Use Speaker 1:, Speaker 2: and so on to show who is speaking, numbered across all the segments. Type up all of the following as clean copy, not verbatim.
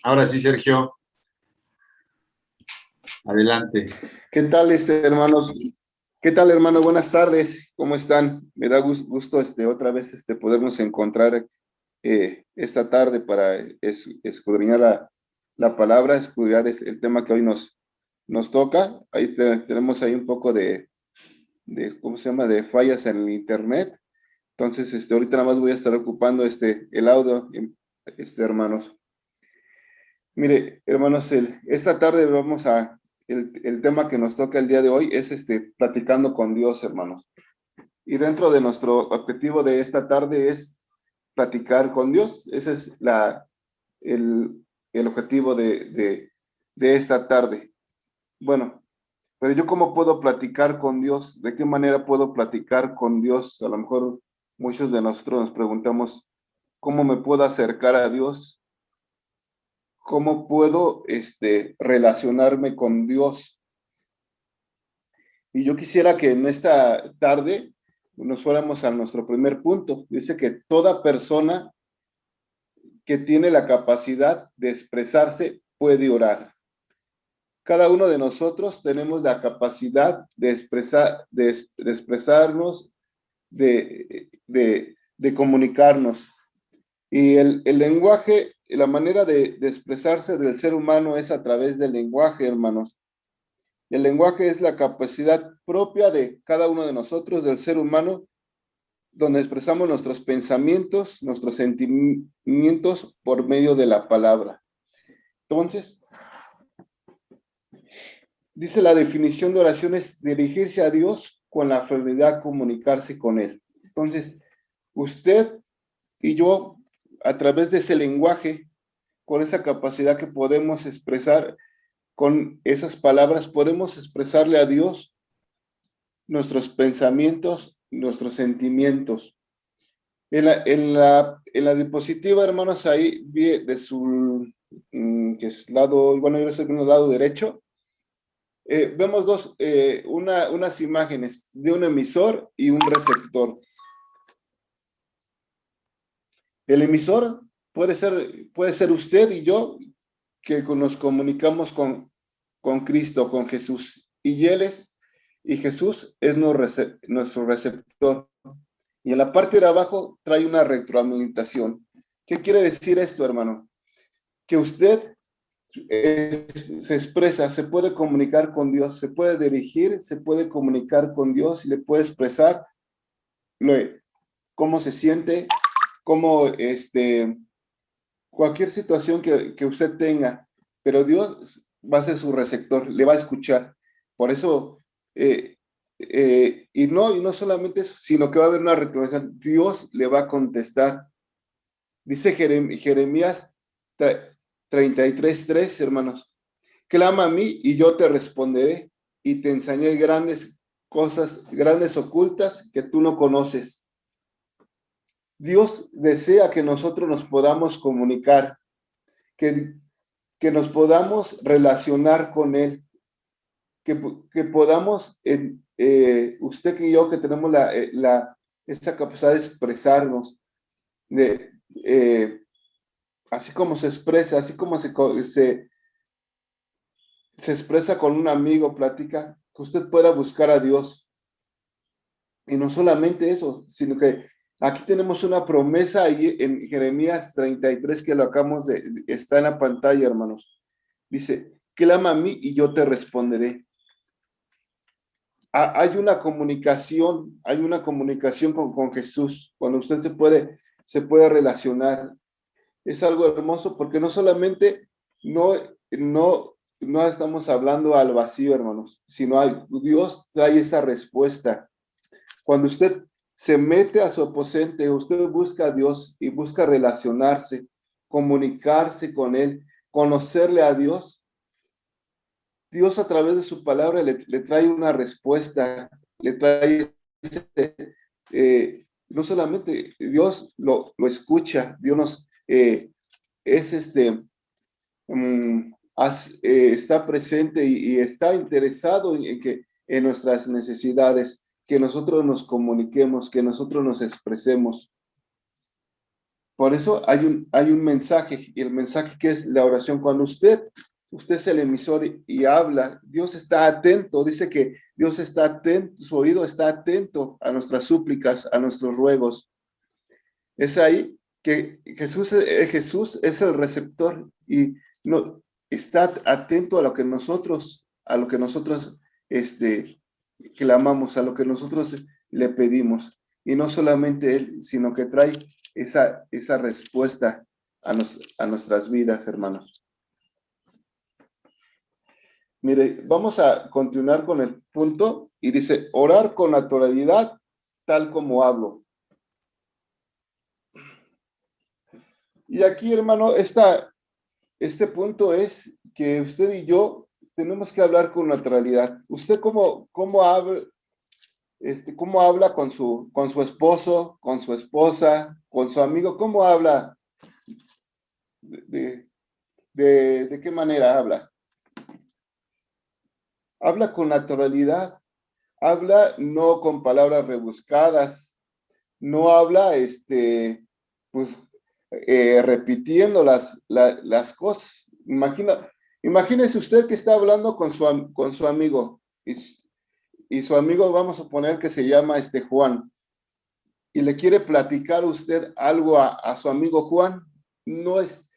Speaker 1: Ahora sí, Sergio, adelante.
Speaker 2: ¿Qué tal, hermanos? ¿Qué tal, hermano? Buenas tardes. ¿Cómo están? Me da gusto otra vez podernos encontrar esta tarde para escudriñar la palabra, escudriñar el tema que hoy nos toca. Ahí tenemos ahí un poco ¿cómo se llama? De fallas en el internet. Entonces, ahorita nada más voy a estar ocupando el audio, hermanos. Mire, hermanos, esta tarde el tema que nos toca el día de hoy es platicando con Dios, hermanos. Y dentro de nuestro objetivo de esta tarde es platicar con Dios. Ese es el objetivo de esta tarde. Bueno, pero yo ¿cómo puedo platicar con Dios? ¿De qué manera puedo platicar con Dios? A lo mejor muchos de nosotros nos preguntamos, ¿cómo me puedo acercar a Dios? ¿Cómo puedo relacionarme con Dios? Y yo quisiera que en esta tarde nos fuéramos a nuestro primer punto. Dice que toda persona que tiene la capacidad de expresarse puede orar. Cada uno de nosotros tenemos la capacidad de expresarnos, de comunicarnos. Y el lenguaje, la manera de expresarse del ser humano es a través del lenguaje, hermanos. El lenguaje es la capacidad propia de cada uno de nosotros, del ser humano, donde expresamos nuestros pensamientos, nuestros sentimientos por medio de la palabra. Entonces, dice la definición de oración es dirigirse a Dios con la finalidad de comunicarse con Él. Entonces, usted y yo, a través de ese lenguaje, con esa capacidad que podemos expresar, con esas palabras, podemos expresarle a Dios nuestros pensamientos, nuestros sentimientos. En la diapositiva, hermanos, ahí vi de su que es lado, bueno, yo estoy en el lado derecho, vemos unas imágenes de un emisor y un receptor. El emisor puede ser usted y yo, que nos comunicamos con Cristo, con Jesús, y Jesús es nuestro receptor. Y en la parte de abajo trae una retroalimentación. ¿Qué quiere decir esto, hermano? Que usted se expresa, se puede comunicar con Dios, se puede dirigir, se puede comunicar con Dios y le puede expresar cómo se siente, cómo cualquier situación que usted tenga, pero Dios va a ser su receptor, le va a escuchar. Por eso, y no solamente eso, sino que va a haber una retroalimentación. Dios le va a contestar. Dice Jeremías 33:3, hermanos. Clama a mí y yo te responderé y te enseñaré grandes cosas, grandes ocultas que tú no conoces. Dios desea que nosotros nos podamos comunicar, que nos podamos relacionar con Él, que podamos, usted y yo que tenemos esta capacidad de expresarnos, así como se expresa, así como se expresa con un amigo, platica, que usted pueda buscar a Dios. Y no solamente eso, sino que aquí tenemos una promesa ahí en Jeremías 33 que lo acabamos está en la pantalla, hermanos. Dice, clama a mí y yo te responderé. Hay una comunicación con Jesús, cuando usted se puede relacionar. Es algo hermoso porque no solamente no estamos hablando al vacío, hermanos, sino Dios trae esa respuesta. Cuando usted se mete a su aposento, usted busca a Dios y busca relacionarse, comunicarse con Él, conocerle a Dios. Dios a través de su palabra le trae una respuesta, le trae, no solamente Dios lo escucha, Dios está presente y está interesado en nuestras necesidades, que nosotros nos comuniquemos, que nosotros nos expresemos. Por eso hay un mensaje, y el mensaje que es la oración. Cuando usted es el emisor y habla, Dios está atento, dice que Dios está atento, su oído está atento a nuestras súplicas, a nuestros ruegos. Es ahí que Jesús es el receptor y no, está atento a lo que nosotros clamamos, a lo que nosotros le pedimos. Y no solamente Él, sino que trae esa respuesta a nuestras vidas, hermanos. Mire, vamos a continuar con el punto y dice, orar con naturalidad, tal como hablo. Y aquí, hermano, este punto es que usted y yo tenemos que hablar con naturalidad. ¿Usted cómo habla con su esposo, con su esposa, con su amigo? ¿Cómo habla? ¿De qué manera habla? Habla con naturalidad. Habla no con palabras rebuscadas. No habla, pues, repitiendo las cosas. Imagínese usted que está hablando con su amigo y su amigo, vamos a poner que se llama Juan, y le quiere platicar usted algo a su amigo Juan. No es,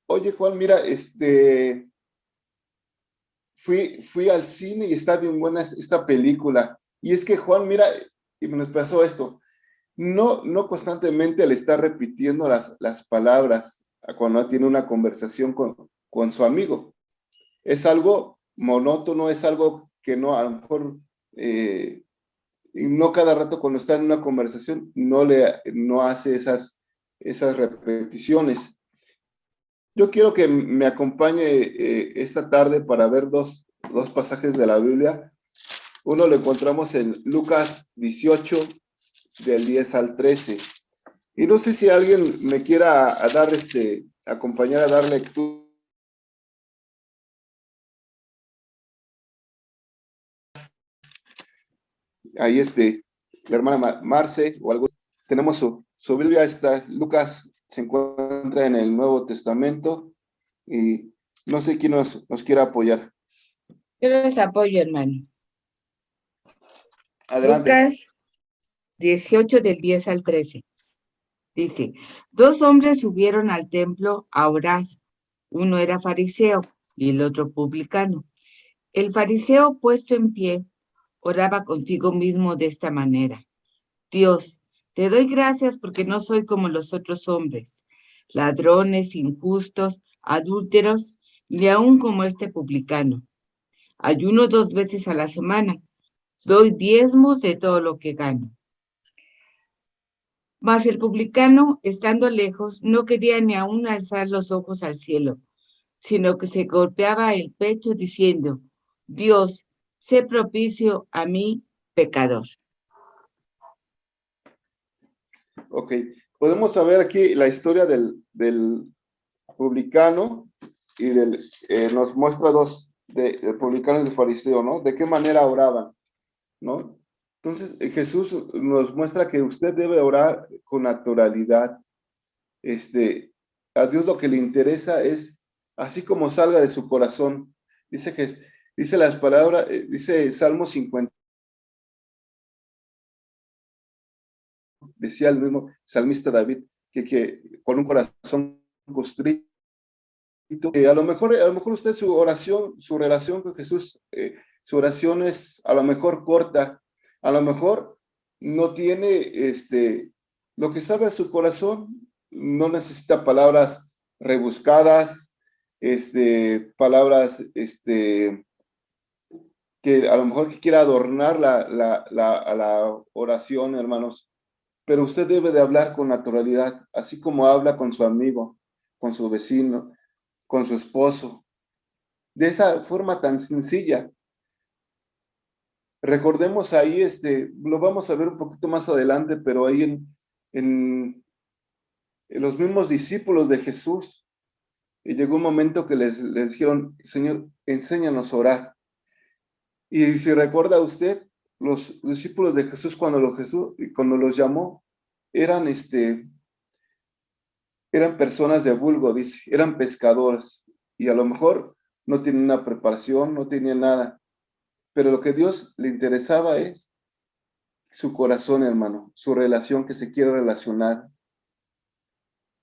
Speaker 2: oye Juan, mira, fui al cine y está bien buena esta película. Y es que Juan, mira, y me pasó esto. No constantemente le está repitiendo las palabras cuando tiene una conversación con su amigo. Es algo monótono, es algo que no, a lo mejor, y no cada rato cuando está en una conversación, no hace esas repeticiones. Yo quiero que me acompañe esta tarde para ver dos pasajes de la Biblia. Uno lo encontramos en Lucas 18, del 10 al 13. Y no sé si alguien me quiera acompañar a dar lectura. Ahí la hermana Marce o algo. Tenemos su Biblia, Lucas se encuentra en el Nuevo Testamento y no sé quién nos quiera apoyar.
Speaker 3: Yo los apoyo, hermano.
Speaker 2: Adelante.
Speaker 3: Lucas 18 del 10 al 13. Dice, 2 hombres subieron al templo a orar. Uno era fariseo y el otro publicano. El fariseo, puesto en pie, oraba consigo mismo de esta manera. Dios, te doy gracias porque no soy como los otros hombres, ladrones, injustos, adúlteros, ni aun como este publicano. Ayuno 2 veces a la semana. Doy diezmos de todo lo que gano. Mas el publicano, estando lejos, no quería ni aún alzar los ojos al cielo, sino que se golpeaba el pecho diciendo, Dios, sé propicio a mí, pecador.
Speaker 2: Ok, podemos saber aquí la historia del publicano y nos muestra del publicano y del fariseo, ¿no? De qué manera oraban, ¿no? Entonces, Jesús nos muestra que usted debe orar con naturalidad. A Dios lo que le interesa es, así como salga de su corazón. Dice las palabras, dice Salmo 50. Decía el mismo salmista David, que con un corazón constrito, a lo mejor usted su relación con Jesús, su oración es a lo mejor corta, a lo mejor no tiene lo que sabe su corazón, no necesita palabras rebuscadas, palabras que a lo mejor que quiera adornar a la oración, hermanos. Pero usted debe de hablar con naturalidad, así como habla con su amigo, con su vecino, con su esposo, de esa forma tan sencilla. Recordemos ahí, lo vamos a ver un poquito más adelante, pero ahí en los mismos discípulos de Jesús, y llegó un momento que les dijeron, Señor, enséñanos a orar. Y si recuerda usted, los discípulos de Jesús, cuando los llamó, eran eran personas de vulgo, dice, eran pescadores, y a lo mejor no tenían una preparación, no tenían nada, pero lo que a Dios le interesaba es su corazón, hermano, su relación, que se quiere relacionar,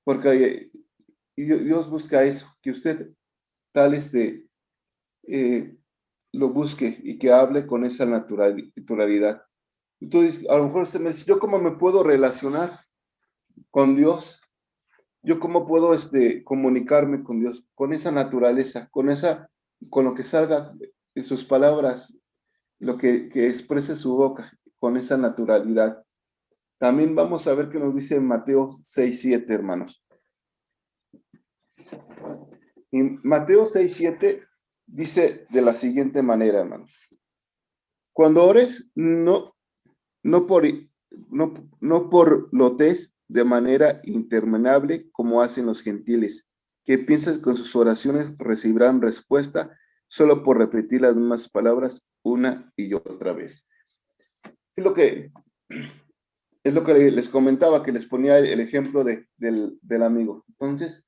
Speaker 2: porque Dios busca eso, que usted tal lo busque y que hable con esa naturalidad. Entonces, a lo mejor usted me dice, ¿yo cómo me puedo relacionar con Dios? ¿Yo cómo puedo comunicarme con Dios? Con esa naturaleza, con lo que salga de sus palabras, lo que exprese su boca, con esa naturalidad. También vamos a ver qué nos dice Mateo 6:7, hermanos. En Mateo 6:7 dice de la siguiente manera, hermanos. Cuando ores, no porlotes de manera interminable como hacen los gentiles, que piensan que con sus oraciones recibirán respuesta solo por repetir las mismas palabras una y otra vez. Es lo que les comentaba, que les ponía el ejemplo del amigo. Entonces,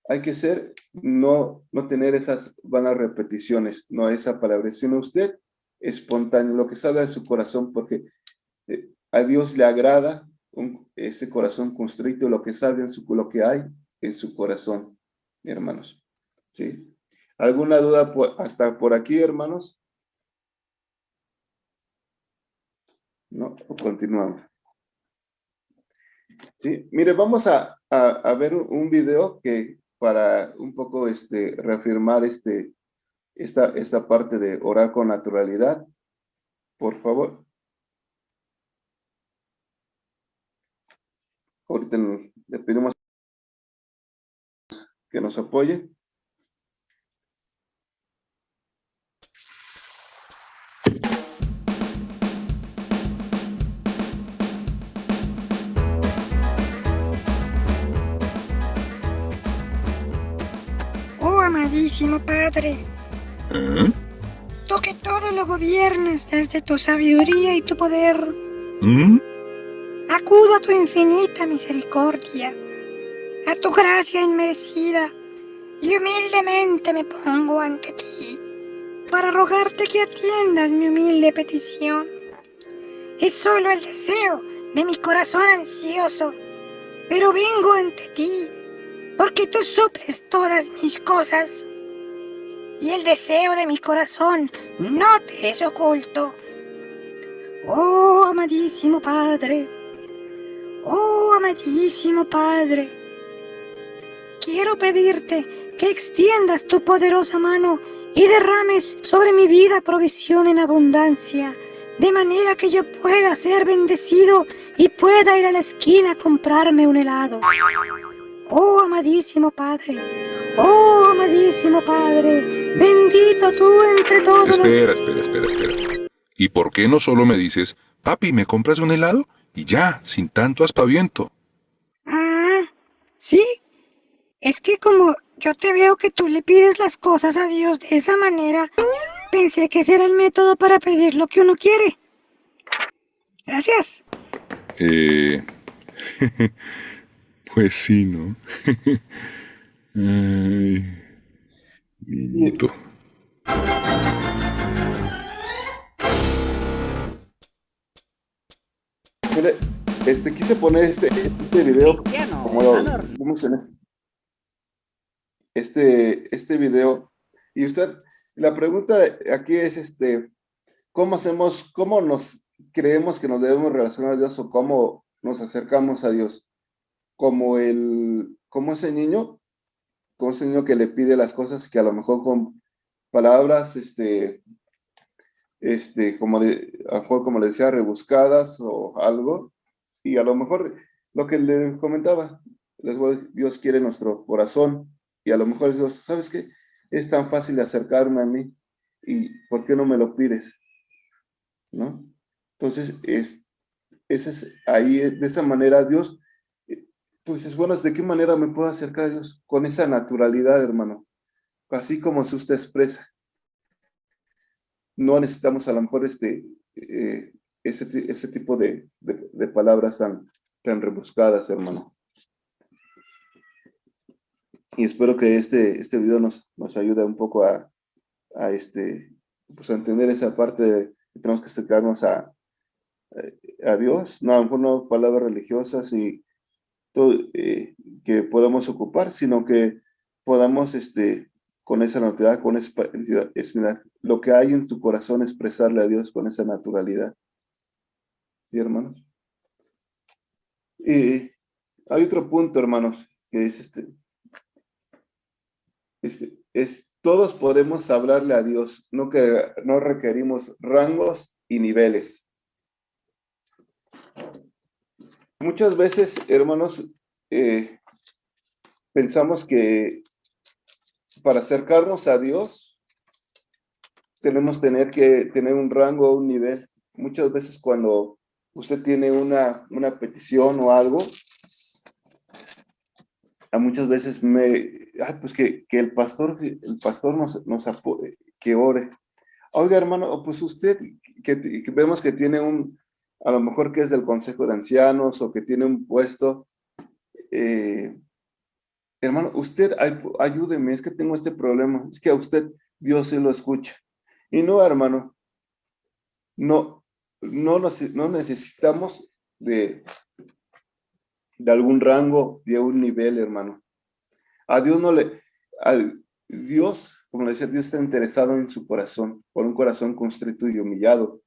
Speaker 2: hay que no tener esas vanas repeticiones, no esa palabra, sino usted espontáneo, lo que salga de su corazón, porque a Dios le agrada ese corazón constricto, lo que salga lo que hay en su corazón, hermanos. ¿Sí? ¿Alguna duda hasta por aquí, hermanos? No, continuamos. Sí, mire, vamos a ver un video que para un poco reafirmar esta parte de orar con naturalidad, por favor. Ahorita le pedimos que nos apoye.
Speaker 4: Oh, amadísimo Padre,
Speaker 5: ¿Eh?
Speaker 4: tú que todo lo gobiernas desde tu sabiduría y tu poder,
Speaker 5: ¿Mm?
Speaker 4: acudo a tu infinita misericordia, a tu gracia inmerecida, y humildemente me pongo ante ti para rogarte que atiendas mi humilde petición. Es solo el deseo de mi corazón ansioso, pero vengo ante ti porque tú suples todas mis cosas, y el deseo de mi corazón no te es oculto. Oh, amadísimo Padre, oh, amadísimo Padre, quiero pedirte que extiendas tu poderosa mano y derrames sobre mi vida provisión en abundancia, de manera que yo pueda ser bendecido y pueda ir a la esquina a comprarme un helado. Oh, amadísimo Padre, oh, amadísimo Padre, bendito tú entre todos
Speaker 5: Espera. ¿Y por qué no solo me dices, papi, ¿me compras un helado? Y ya, sin tanto aspaviento.
Speaker 4: Ah, sí, es que como yo te veo que tú le pides las cosas a Dios de esa manera, pensé que ese era el método para pedir lo que uno quiere. Gracias.
Speaker 5: Pues sí, ¿no? Ay, niñito.
Speaker 2: Mire, quise poner este video como lo vimos en este video. Y usted, la pregunta aquí es cómo nos creemos que nos debemos relacionar a Dios o cómo nos acercamos a Dios? Como ese niño que le pide las cosas que a lo mejor con palabras, a lo mejor como le decía, rebuscadas o algo, y a lo mejor lo que le comentaba, Dios quiere nuestro corazón, y a lo mejor Dios, ¿sabes qué? Es tan fácil acercarme a mí, y ¿por qué no me lo pides? ¿No? Entonces, ahí, de esa manera, Dios, entonces, bueno, ¿de qué manera me puedo acercar a Dios? Con esa naturalidad, hermano, así como se usted expresa. No necesitamos a lo mejor ese tipo de palabras tan rebuscadas, hermano. Y espero que este video nos ayude un poco a pues a entender esa parte de que tenemos que acercarnos a Dios, no, a lo mejor no palabras religiosas y todo, que podamos ocupar, sino que podamos con esa naturalidad, con esa lo que hay en tu corazón, expresarle a Dios con esa naturalidad. ¿Sí, hermanos? Y hay otro punto, hermanos, que es todos podemos hablarle a Dios, no requerimos rangos y niveles. Muchas veces, hermanos, pensamos que para acercarnos a Dios tenemos que tener un rango o un nivel. Muchas veces cuando usted tiene una petición o algo, muchas veces pues que el pastor nos apoye, que ore. Oiga, hermano, pues usted que vemos que tiene a lo mejor que es del Consejo de Ancianos o que tiene un puesto, hermano, usted ayúdeme, es que tengo este problema, es que a usted Dios se lo escucha. Y no, hermano, no necesitamos de algún rango, de un nivel, hermano. A Dios, como le decía, Dios está interesado en su corazón, por un corazón constrito y humillado.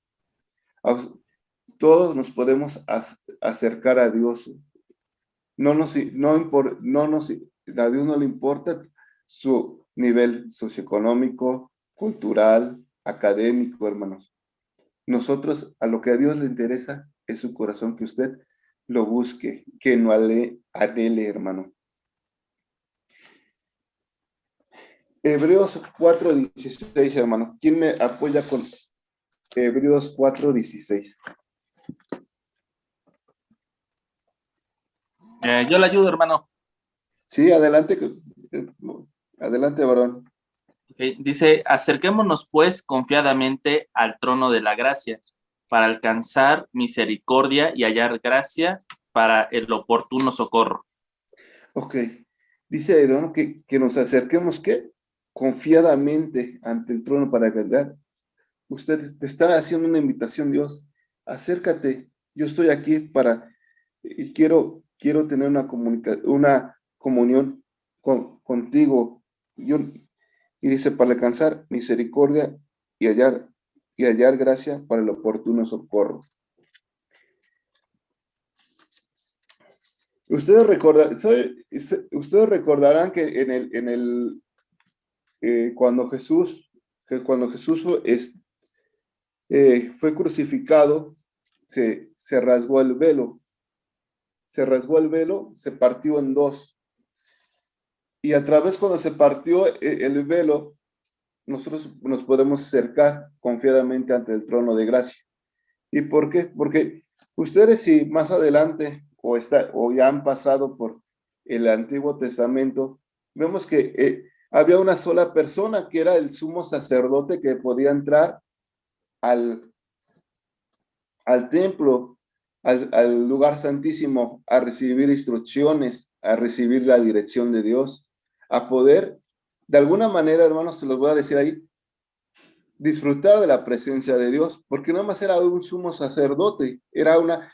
Speaker 2: Todos nos podemos acercar a Dios. A Dios no le importa su nivel socioeconómico, cultural, académico, hermanos. Nosotros, a Dios le interesa es su corazón, que usted lo busque, que no anhele, hermano. Hebreos 4:16, hermano. ¿Quién me apoya con Hebreos 4:16?
Speaker 6: Yo le ayudo, hermano.
Speaker 2: Sí, adelante. Adelante, varón.
Speaker 6: Okay. Dice, acerquémonos pues confiadamente al trono de la gracia para alcanzar misericordia y hallar gracia para el oportuno socorro.
Speaker 2: Ok. Dice, hermano, que nos acerquemos, ¿qué? Confiadamente ante el trono para ganar. Usted te está haciendo una invitación, Dios. Acércate. Yo estoy aquí y quiero tener una comunión contigo. Y dice, para alcanzar misericordia y hallar gracia para el oportuno socorro. Ustedes recordarán que cuando Jesús fue crucificado, se rasgó el velo. Se partió en dos. Y a través, cuando se partió el velo, nosotros nos podemos acercar confiadamente ante el trono de gracia. ¿Y por qué? Porque ustedes, si más adelante o ya han pasado por el Antiguo Testamento, vemos que había una sola persona que era el sumo sacerdote que podía entrar al templo, al lugar santísimo, a recibir instrucciones, a recibir la dirección de Dios, a poder, de alguna manera, hermanos, se los voy a decir ahí, disfrutar de la presencia de Dios, porque nada más era un sumo sacerdote, era una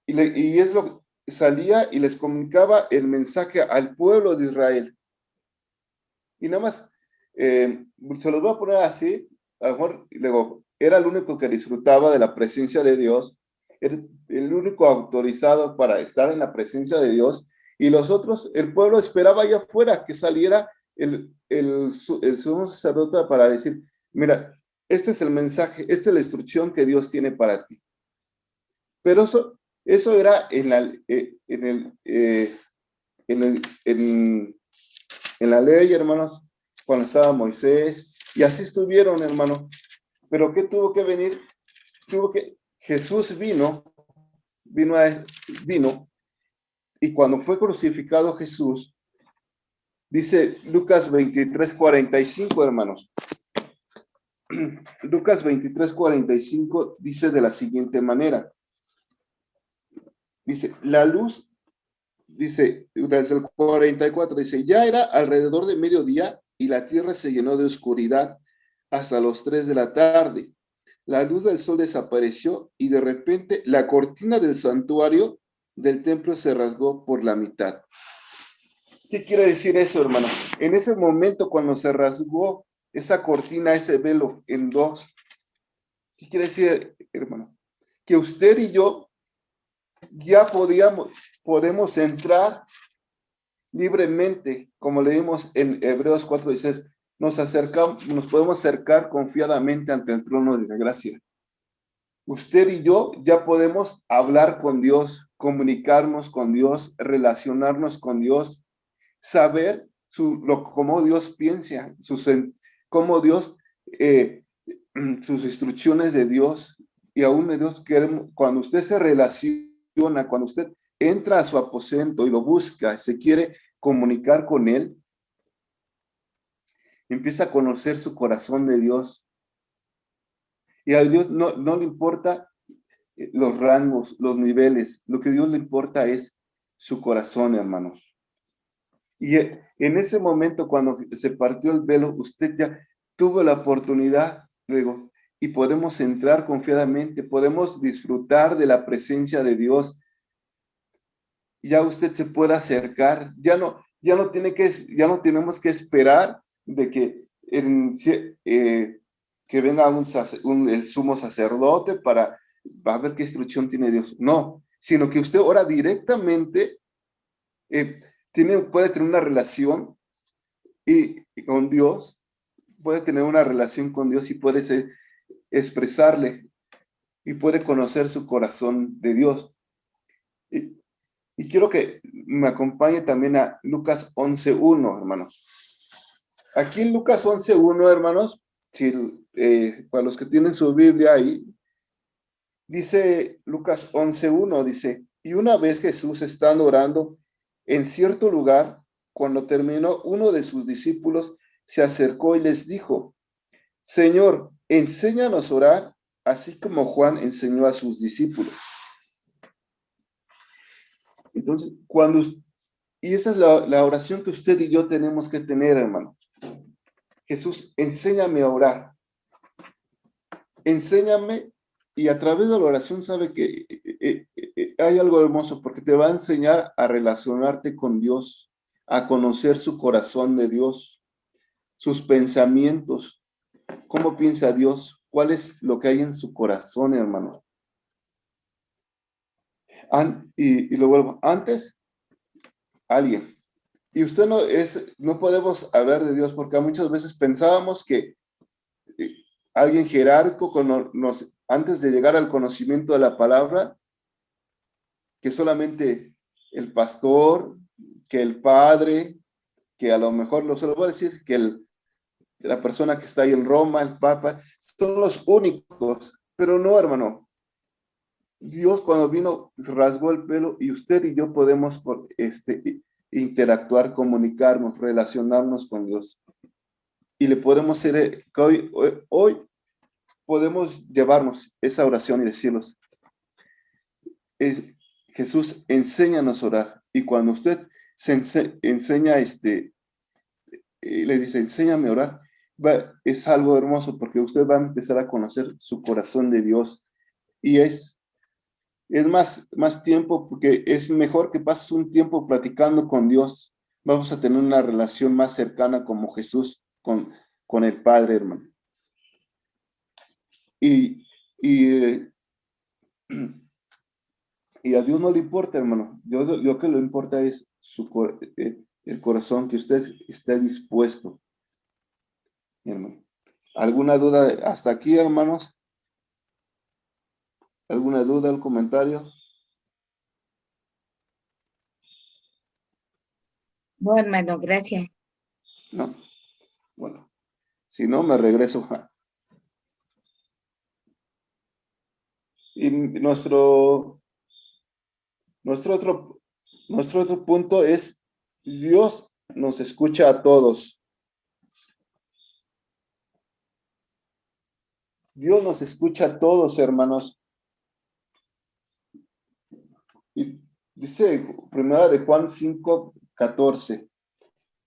Speaker 2: y es lo que salía y les comunicaba el mensaje al pueblo de Israel. Y nada más, se los voy a poner así, a lo mejor, luego, era el único que disfrutaba de la presencia de Dios, el único autorizado para estar en la presencia de Dios, y los otros, el pueblo esperaba allá afuera que saliera el sumo sacerdote para decir, mira, este es el mensaje, esta es la instrucción que Dios tiene para ti. Pero eso era en la ley, hermanos, cuando estaba Moisés, y así estuvieron, hermano. Pero ¿qué tuvo que venir? Jesús vino, y cuando fue crucificado Jesús, dice Lucas 23:45, hermanos. Lucas 23:45 dice de la siguiente manera. Dice, la luz, dice, desde el 44, dice, ya era alrededor de mediodía y la tierra se llenó de oscuridad hasta los 3 de la tarde. La luz del sol desapareció y de repente la cortina del santuario del templo se rasgó por la mitad. ¿Qué quiere decir eso, hermano? En ese momento cuando se rasgó esa cortina, ese velo en dos, ¿qué quiere decir, hermano? Que usted y yo ya podemos entrar libremente, como leímos en Hebreos 4:16, nos podemos acercar confiadamente ante el trono de la gracia. Usted y yo ya podemos hablar con Dios, comunicarnos con Dios, relacionarnos con Dios, saber cómo Dios piensa, cómo Dios, sus instrucciones de Dios, y aún de Dios, cuando usted se relaciona, cuando usted entra a su aposento y lo busca, se quiere comunicar con Él, empieza a conocer su corazón de Dios. Y a Dios no le importa los rangos, los niveles. Lo que a Dios le importa es su corazón, hermanos. Y en ese momento, cuando se partió el velo, usted ya tuvo la oportunidad, luego, y podemos entrar confiadamente, podemos disfrutar de la presencia de Dios. Ya usted se puede acercar, ya no tenemos que esperar de que venga el sumo sacerdote para ver qué instrucción tiene Dios. No, sino que usted ahora directamente puede tener una relación con Dios, puede tener una relación con Dios y puede expresarle y puede conocer su corazón de Dios. Y quiero que me acompañe también a Lucas 11:1, hermanos. Aquí en Lucas 11:1, hermanos, para los que tienen su Biblia ahí, dice Lucas 11:1, dice, y una vez Jesús estando orando en cierto lugar, cuando terminó, uno de sus discípulos se acercó y les dijo, Señor, enséñanos a orar, así como Juan enseñó a sus discípulos. Entonces, y esa es la oración que usted y yo tenemos que tener, hermano. Jesús, enséñame a orar. Enséñame, y a través de la oración sabe que hay algo hermoso, porque te va a enseñar a relacionarte con Dios, a conocer su corazón de Dios, sus pensamientos, cómo piensa Dios, cuál es lo que hay en su corazón, hermano. Y lo vuelvo, antes, alguien. Y usted no podemos hablar de Dios porque muchas veces pensábamos que alguien jerárquico antes de llegar al conocimiento de la palabra, que solamente el pastor, que el padre, que a lo mejor, se lo voy a decir, que la persona que está ahí en Roma, el Papa, son los únicos, pero no, hermano. Dios cuando vino, rasgó el pelo y usted y yo podemos interactuar, comunicarnos, relacionarnos con Dios. Y le podemos ser, hoy podemos llevarnos esa oración y decirnos, Jesús, enséñanos a orar. Y cuando usted enseña, le dice, enséñame a orar, es algo hermoso porque usted va a empezar a conocer su corazón de Dios. Y es más tiempo, porque es mejor que pases un tiempo platicando con Dios. Vamos a tener una relación más cercana como Jesús con el Padre, hermano. Y a Dios no le importa, hermano. Lo que le importa es el corazón, que usted esté dispuesto, hermano. ¿Alguna duda hasta aquí, hermanos? ¿Alguna duda, el comentario?
Speaker 3: No, hermano, gracias.
Speaker 2: No. Bueno, si no, me regreso. Y nuestro otro punto es, Dios nos escucha a todos. Dios nos escucha a todos, hermanos. Y dice primera de Juan 5:14.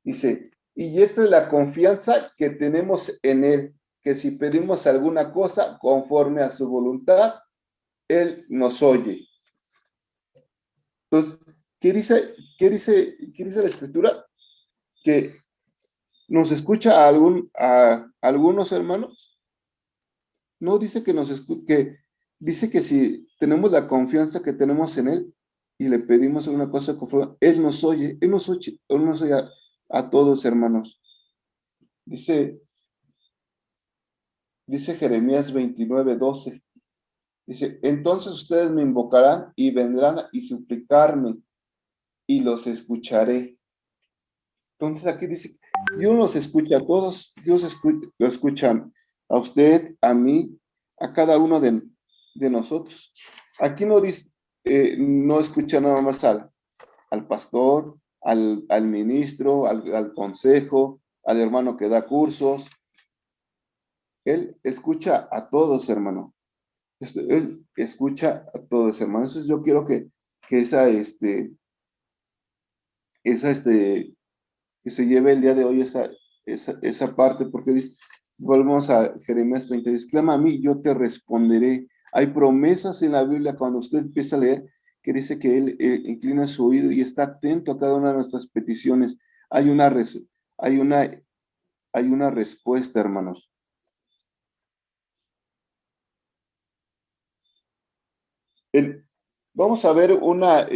Speaker 2: Dice, y esta es la confianza que tenemos en Él, que si pedimos alguna cosa conforme a su voluntad, Él nos oye. Entonces, ¿qué dice la Escritura? Que nos escucha a algunos hermanos. No dice que dice que si tenemos la confianza que tenemos en Él y le pedimos alguna cosa conforme, Él nos oye, Él nos oye a todos, hermanos. Dice Jeremías 29:12. Dice, entonces ustedes me invocarán y vendrán y suplicarme y los escucharé. Entonces aquí dice, Dios nos escucha a todos, Dios lo escucha a usted, a mí, a cada uno de nosotros. Aquí no dice, no escucha nada más al pastor, al ministro, al consejo, al hermano que da cursos. Él escucha a todos, hermano. Él escucha a todos, hermano. Entonces yo quiero que que se lleve el día de hoy esa parte, porque dice, volvemos a Jeremías 30, dice, clama a mí, yo te responderé. Hay promesas en la Biblia cuando usted empieza a leer que dice que Él inclina su oído y está atento a cada una de nuestras peticiones. Hay una respuesta, hermanos. Vamos a ver una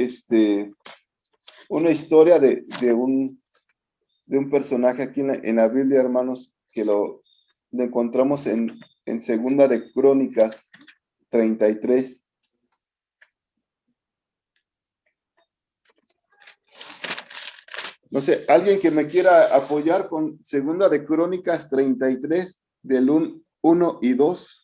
Speaker 2: historia de un personaje aquí en la Biblia, hermanos, que lo encontramos en Segunda de Crónicas 33. No sé, alguien que me quiera apoyar con Segunda de Crónicas 33, del 1 y 2.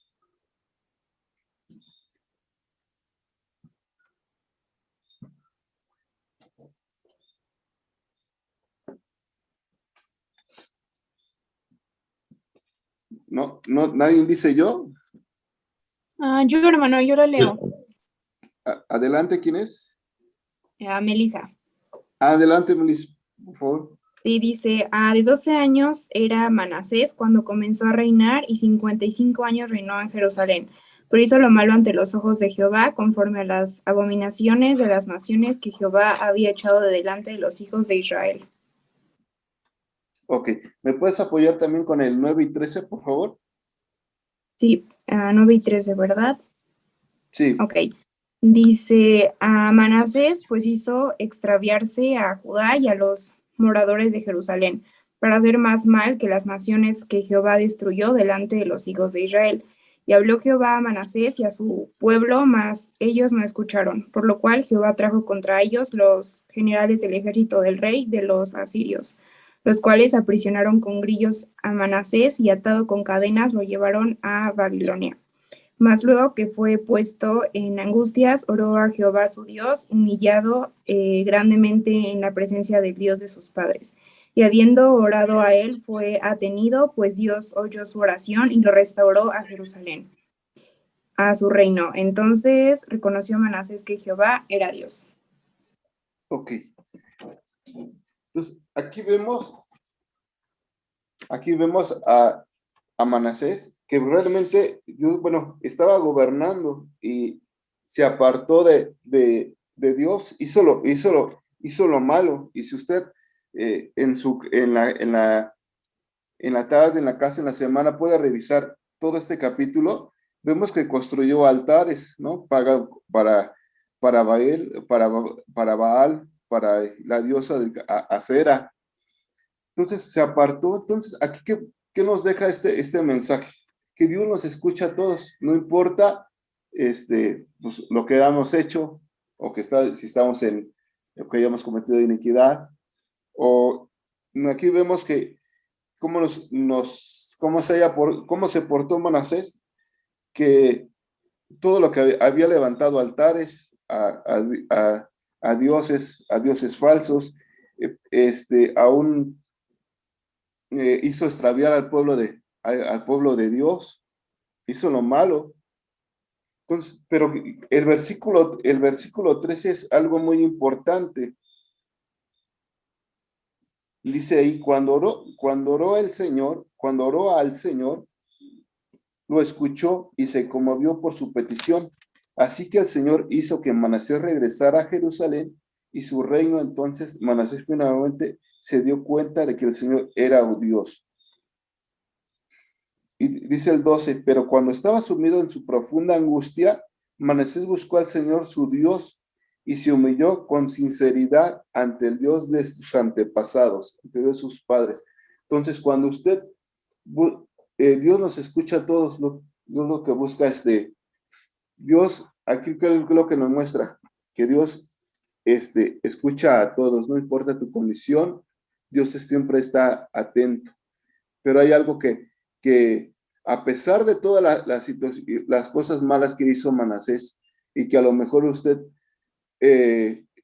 Speaker 2: No, nadie dice yo.
Speaker 7: Yo, hermano, yo lo leo.
Speaker 2: Adelante, ¿quién es?
Speaker 7: Melissa.
Speaker 2: Adelante, Melissa, por favor.
Speaker 7: Sí, dice, de 12 años era Manasés cuando comenzó a reinar y 55 años reinó en Jerusalén. Pero hizo lo malo ante los ojos de Jehová, conforme a las abominaciones de las naciones que Jehová había echado de delante de los hijos de Israel.
Speaker 2: Ok, ¿me puedes apoyar también con el 9 y 13, por favor?
Speaker 7: Sí, 9 y 13, ¿verdad?
Speaker 2: Sí.
Speaker 7: Ok. Dice, Manasés pues hizo extraviarse a Judá y a los moradores de Jerusalén, para hacer más mal que las naciones que Jehová destruyó delante de los hijos de Israel. Y habló Jehová a Manasés y a su pueblo, mas ellos no escucharon, por lo cual Jehová trajo contra ellos los generales del ejército del rey de los asirios, los cuales aprisionaron con grillos a Manasés y atado con cadenas lo llevaron a Babilonia. Mas luego que fue puesto en angustias, oró a Jehová su Dios, humillado grandemente en la presencia del Dios de sus padres. Y habiendo orado a él, fue atenido, pues Dios oyó su oración y lo restauró a Jerusalén, a su reino. Entonces reconoció Manasés que Jehová era Dios.
Speaker 2: Ok. Entonces, aquí vemos a Manasés, que realmente Dios, estaba gobernando y se apartó de Dios, hizo lo malo. Y si usted en la tarde, en la casa, en la semana, puede revisar todo este capítulo, vemos que construyó altares, ¿no? Para Baal, para la diosa de Acera. Entonces se apartó. Entonces, aquí, ¿qué nos deja este mensaje? Que Dios nos escucha a todos, no importa pues, lo que hemos hecho, o si estamos en lo que hayamos cometido de iniquidad, o aquí vemos que cómo se portó Manasés, que todo lo que había levantado altares a dioses falsos, aún hizo extraviar al pueblo de Dios, hizo lo malo. Entonces, pero el versículo 13 es algo muy importante. Dice ahí, cuando oró al Señor, lo escuchó y se conmovió por su petición. Así que el Señor hizo que Manasés regresara a Jerusalén y su reino. Entonces Manasés finalmente se dio cuenta de que el Señor era Dios. Y dice el 12, pero cuando estaba sumido en su profunda angustia, Manasés buscó al Señor su Dios y se humilló con sinceridad ante el Dios de sus antepasados, ante Dios de sus padres. Entonces, cuando Dios nos escucha a todos, Dios lo que busca es Dios, aquí es lo que nos muestra, que Dios escucha a todos, no importa tu condición, Dios siempre está atento. Pero hay algo que a pesar de todas las cosas malas que hizo Manasés, y que a lo mejor usted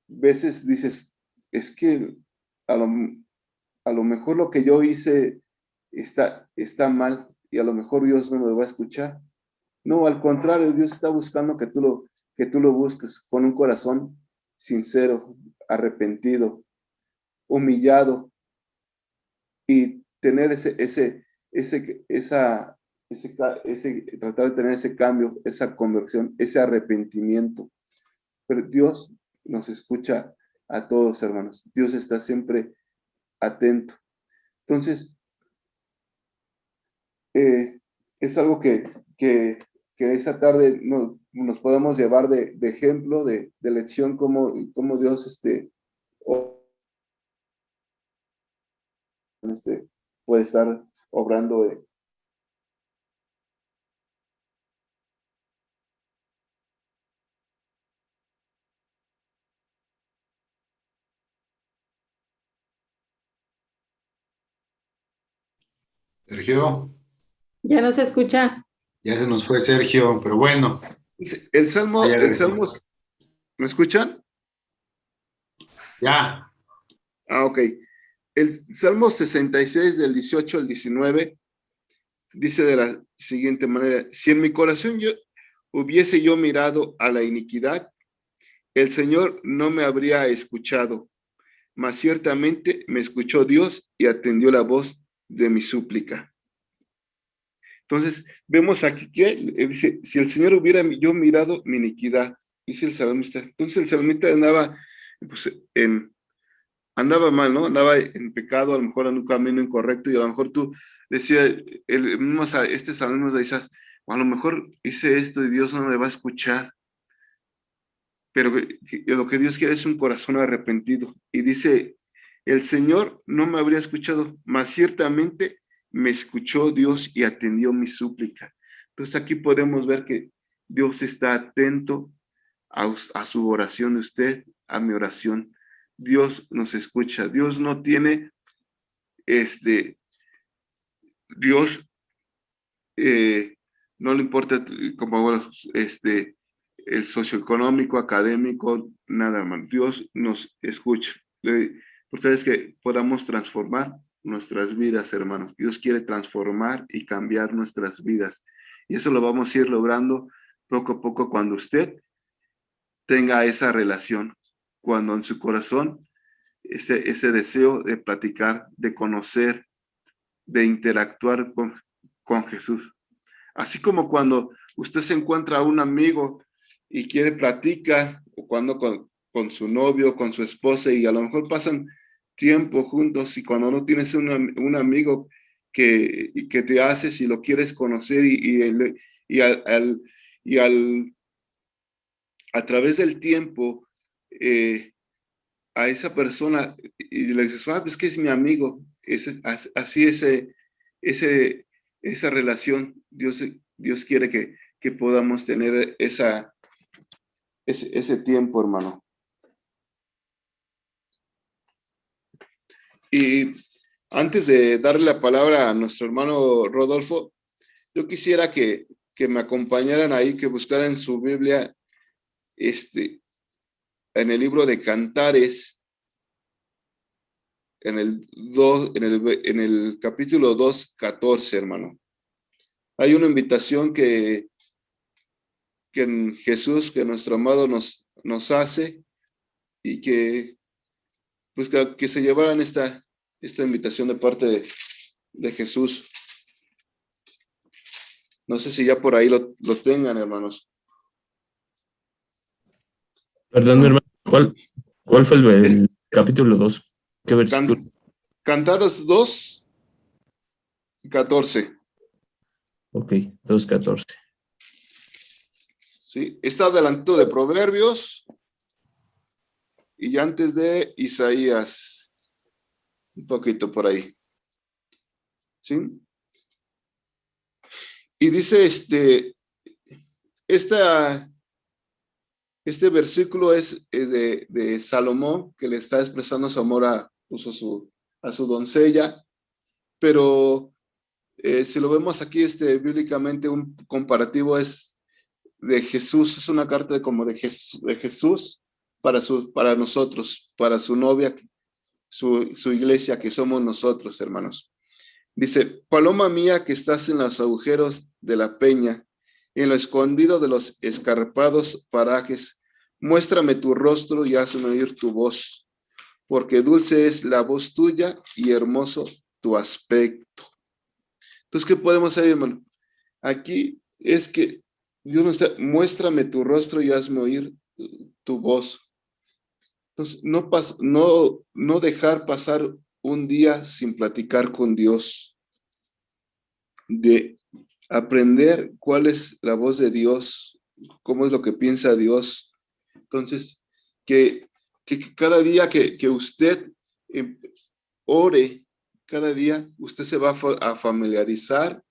Speaker 2: veces dices, es que a lo mejor lo que yo hice está mal, y a lo mejor Dios no me va a escuchar. No, al contrario, Dios está buscando que tú lo busques con un corazón sincero, arrepentido, humillado, y tener tratar de tener ese cambio, esa conversión, ese arrepentimiento. Pero Dios nos escucha a todos, hermanos. Dios está siempre atento. Entonces, es algo que esa tarde nos podemos llevar de ejemplo, de lección, como Dios puede estar obrando.
Speaker 1: Sergio,
Speaker 8: Ya no se escucha.
Speaker 1: ya se nos fue Sergio, pero bueno.
Speaker 2: El Salmo, ¿me escuchan?
Speaker 1: Ya.
Speaker 2: Ok. El Salmo 66 del 18 al 19 dice de la siguiente manera: si en mi corazón hubiese yo mirado a la iniquidad, el Señor no me habría escuchado, mas ciertamente me escuchó Dios y atendió la voz de mi súplica. Entonces, vemos aquí que dice, si el Señor hubiera yo mirado mi iniquidad, dice el salmista. Entonces el salmista andaba mal, ¿no? Andaba en pecado, a lo mejor en un camino incorrecto, y a lo mejor tú decías, este salmo nos decías, a lo mejor hice esto y Dios no me va a escuchar. Pero lo que Dios quiere es un corazón arrepentido. Y dice, el Señor no me habría escuchado, mas ciertamente me escuchó Dios y atendió mi súplica. Entonces aquí podemos ver que Dios está atento a su oración de usted, a mi oración. Dios nos escucha. Dios no tiene, Dios no le importa como el socioeconómico, académico, nada más. Dios nos escucha. Ustedes que podamos transformar nuestras vidas, hermanos. Dios quiere transformar y cambiar nuestras vidas. Y eso lo vamos a ir logrando poco a poco cuando usted tenga esa relación, cuando en su corazón ese deseo de platicar, de conocer, de interactuar con Jesús. Así como cuando usted se encuentra a un amigo y quiere platicar, o cuando con su novio, con su esposa, y a lo mejor pasan tiempo juntos, y cuando no tienes un amigo que te haces y lo quieres conocer, a través del tiempo, a esa persona, y le dices, es que es mi amigo. Así esa relación, Dios quiere que podamos tener ese tiempo, hermano. Y antes de darle la palabra a nuestro hermano Rodolfo, yo quisiera que me acompañaran ahí, que buscaran en su Biblia, en el libro de Cantares, en el capítulo 2:14, hermano. Hay una invitación que en Jesús, que nuestro amado nos hace, y que, pues, que se llevaran esta invitación de parte de Jesús. No sé si ya por ahí lo tengan, hermanos.
Speaker 9: Perdón, mi hermano, ¿cuál fue el capítulo 2? ¿Qué versículo?
Speaker 2: Cantares 2:14.
Speaker 9: Ok, 2:14.
Speaker 2: Sí, está adelantado de Proverbios y antes de Isaías, un poquito por ahí. ¿Sí? Y dice este versículo es de Salomón, que le está expresando su amor a su doncella, pero si lo vemos aquí bíblicamente, un comparativo es de Jesús, es una carta de Jesús para nosotros, para su novia, su iglesia, que somos nosotros, hermanos. Dice: paloma mía que estás en los agujeros de la peña, en lo escondido de los escarpados parajes, muéstrame tu rostro y hazme oír tu voz, porque dulce es la voz tuya y hermoso tu aspecto. Entonces, ¿qué podemos hacer, hermano? Aquí es que Dios nos está: muéstrame tu rostro y hazme oír tu voz. Entonces, no dejar pasar un día sin platicar con Dios, de aprender cuál es la voz de Dios, cómo es lo que piensa Dios. Entonces, que cada día que usted ore, cada día usted se va a familiarizar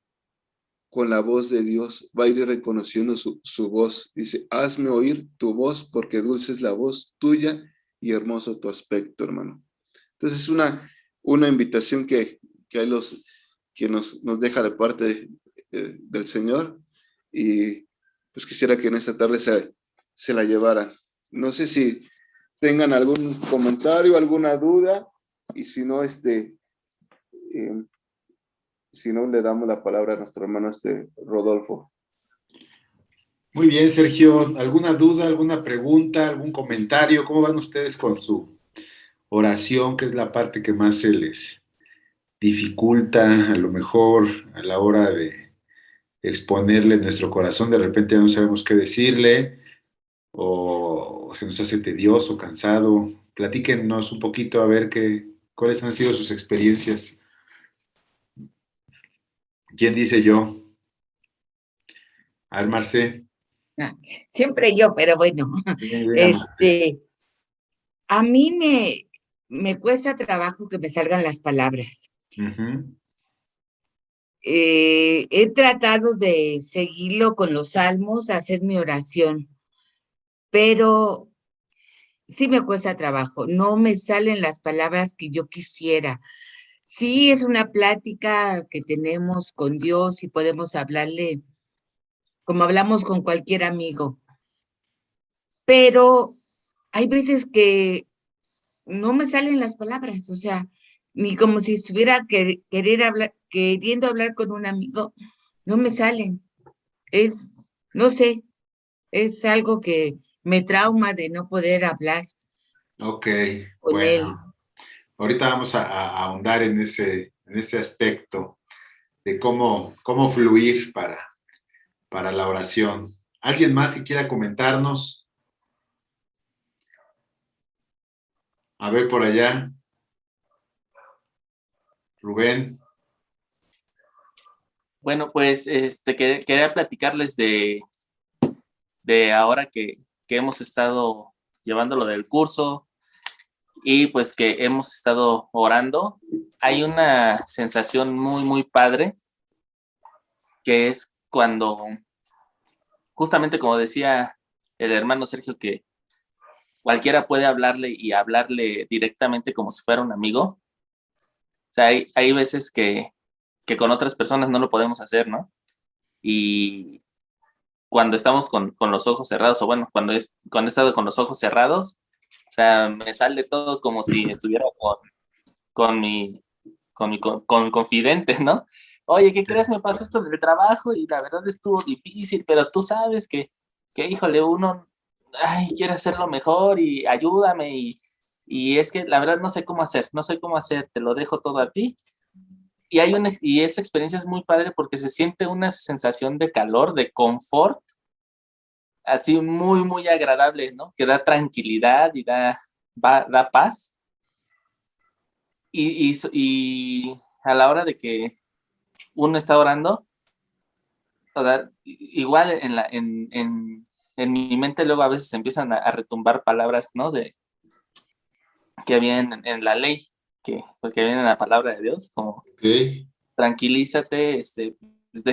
Speaker 2: con la voz de Dios, va a ir reconociendo su voz. Dice: hazme oír tu voz, porque dulce es la voz tuya y hermoso tu aspecto, hermano. Entonces es una invitación que nos deja de parte del Señor, y pues quisiera que en esta tarde se la llevaran. No sé si tengan algún comentario, alguna duda, y si no, le damos la palabra a nuestro hermano Rodolfo.
Speaker 1: Muy bien, Sergio. ¿Alguna duda, alguna pregunta, algún comentario? ¿Cómo van ustedes con su oración, que es la parte que más se les dificulta, a lo mejor a la hora de exponerle nuestro corazón? De repente ya no sabemos qué decirle, o se nos hace tedioso, cansado. Platíquenos un poquito a ver cuáles han sido sus experiencias. ¿Quién dice yo? A ver, Marce.
Speaker 3: Siempre yo, pero bueno, a mí me cuesta trabajo que me salgan las palabras.
Speaker 1: Uh-huh.
Speaker 3: He tratado de seguirlo con los salmos, hacer mi oración, pero sí me cuesta trabajo, no me salen las palabras que yo quisiera. Sí, es una plática que tenemos con Dios y podemos hablarle como hablamos con cualquier amigo, pero hay veces que no me salen las palabras, o sea, ni como si estuviera queriendo hablar con un amigo, no me salen. No sé, es algo que me trauma de no poder hablar
Speaker 1: Ok,
Speaker 3: con él.
Speaker 1: Ahorita vamos a ahondar en ese aspecto de cómo fluir para la oración. ¿Alguien más que quiera comentarnos? A ver, por allá. Rubén.
Speaker 6: Bueno, pues quería platicarles de ahora que hemos estado llevando lo del curso y pues que hemos estado orando. Hay una sensación muy, muy padre, que es cuando, justamente como decía el hermano Sergio, que cualquiera puede hablarle y hablarle directamente como si fuera un amigo. O sea, hay veces que con otras personas no lo podemos hacer, ¿no? Y cuando estamos con los ojos cerrados, o bueno, cuando he estado con los ojos cerrados, o sea, me sale todo como si estuviera con mi confidente, ¿no? Oye, ¿qué crees? Me pasó esto del trabajo y la verdad estuvo difícil, pero tú sabes que híjole, uno, ay, quiere hacerlo mejor y ayúdame y es que la verdad no sé cómo hacer, te lo dejo todo a ti. Y esa experiencia es muy padre porque se siente una sensación de calor, de confort, así muy, muy agradable, ¿no? Que da tranquilidad y da paz. Y a la hora de que uno está orando, o sea, igual en mi mente luego a veces empiezan a retumbar palabras, ¿no? Que vienen en la ley, porque vienen en la palabra de Dios, como
Speaker 1: Ok.
Speaker 6: tranquilízate, pues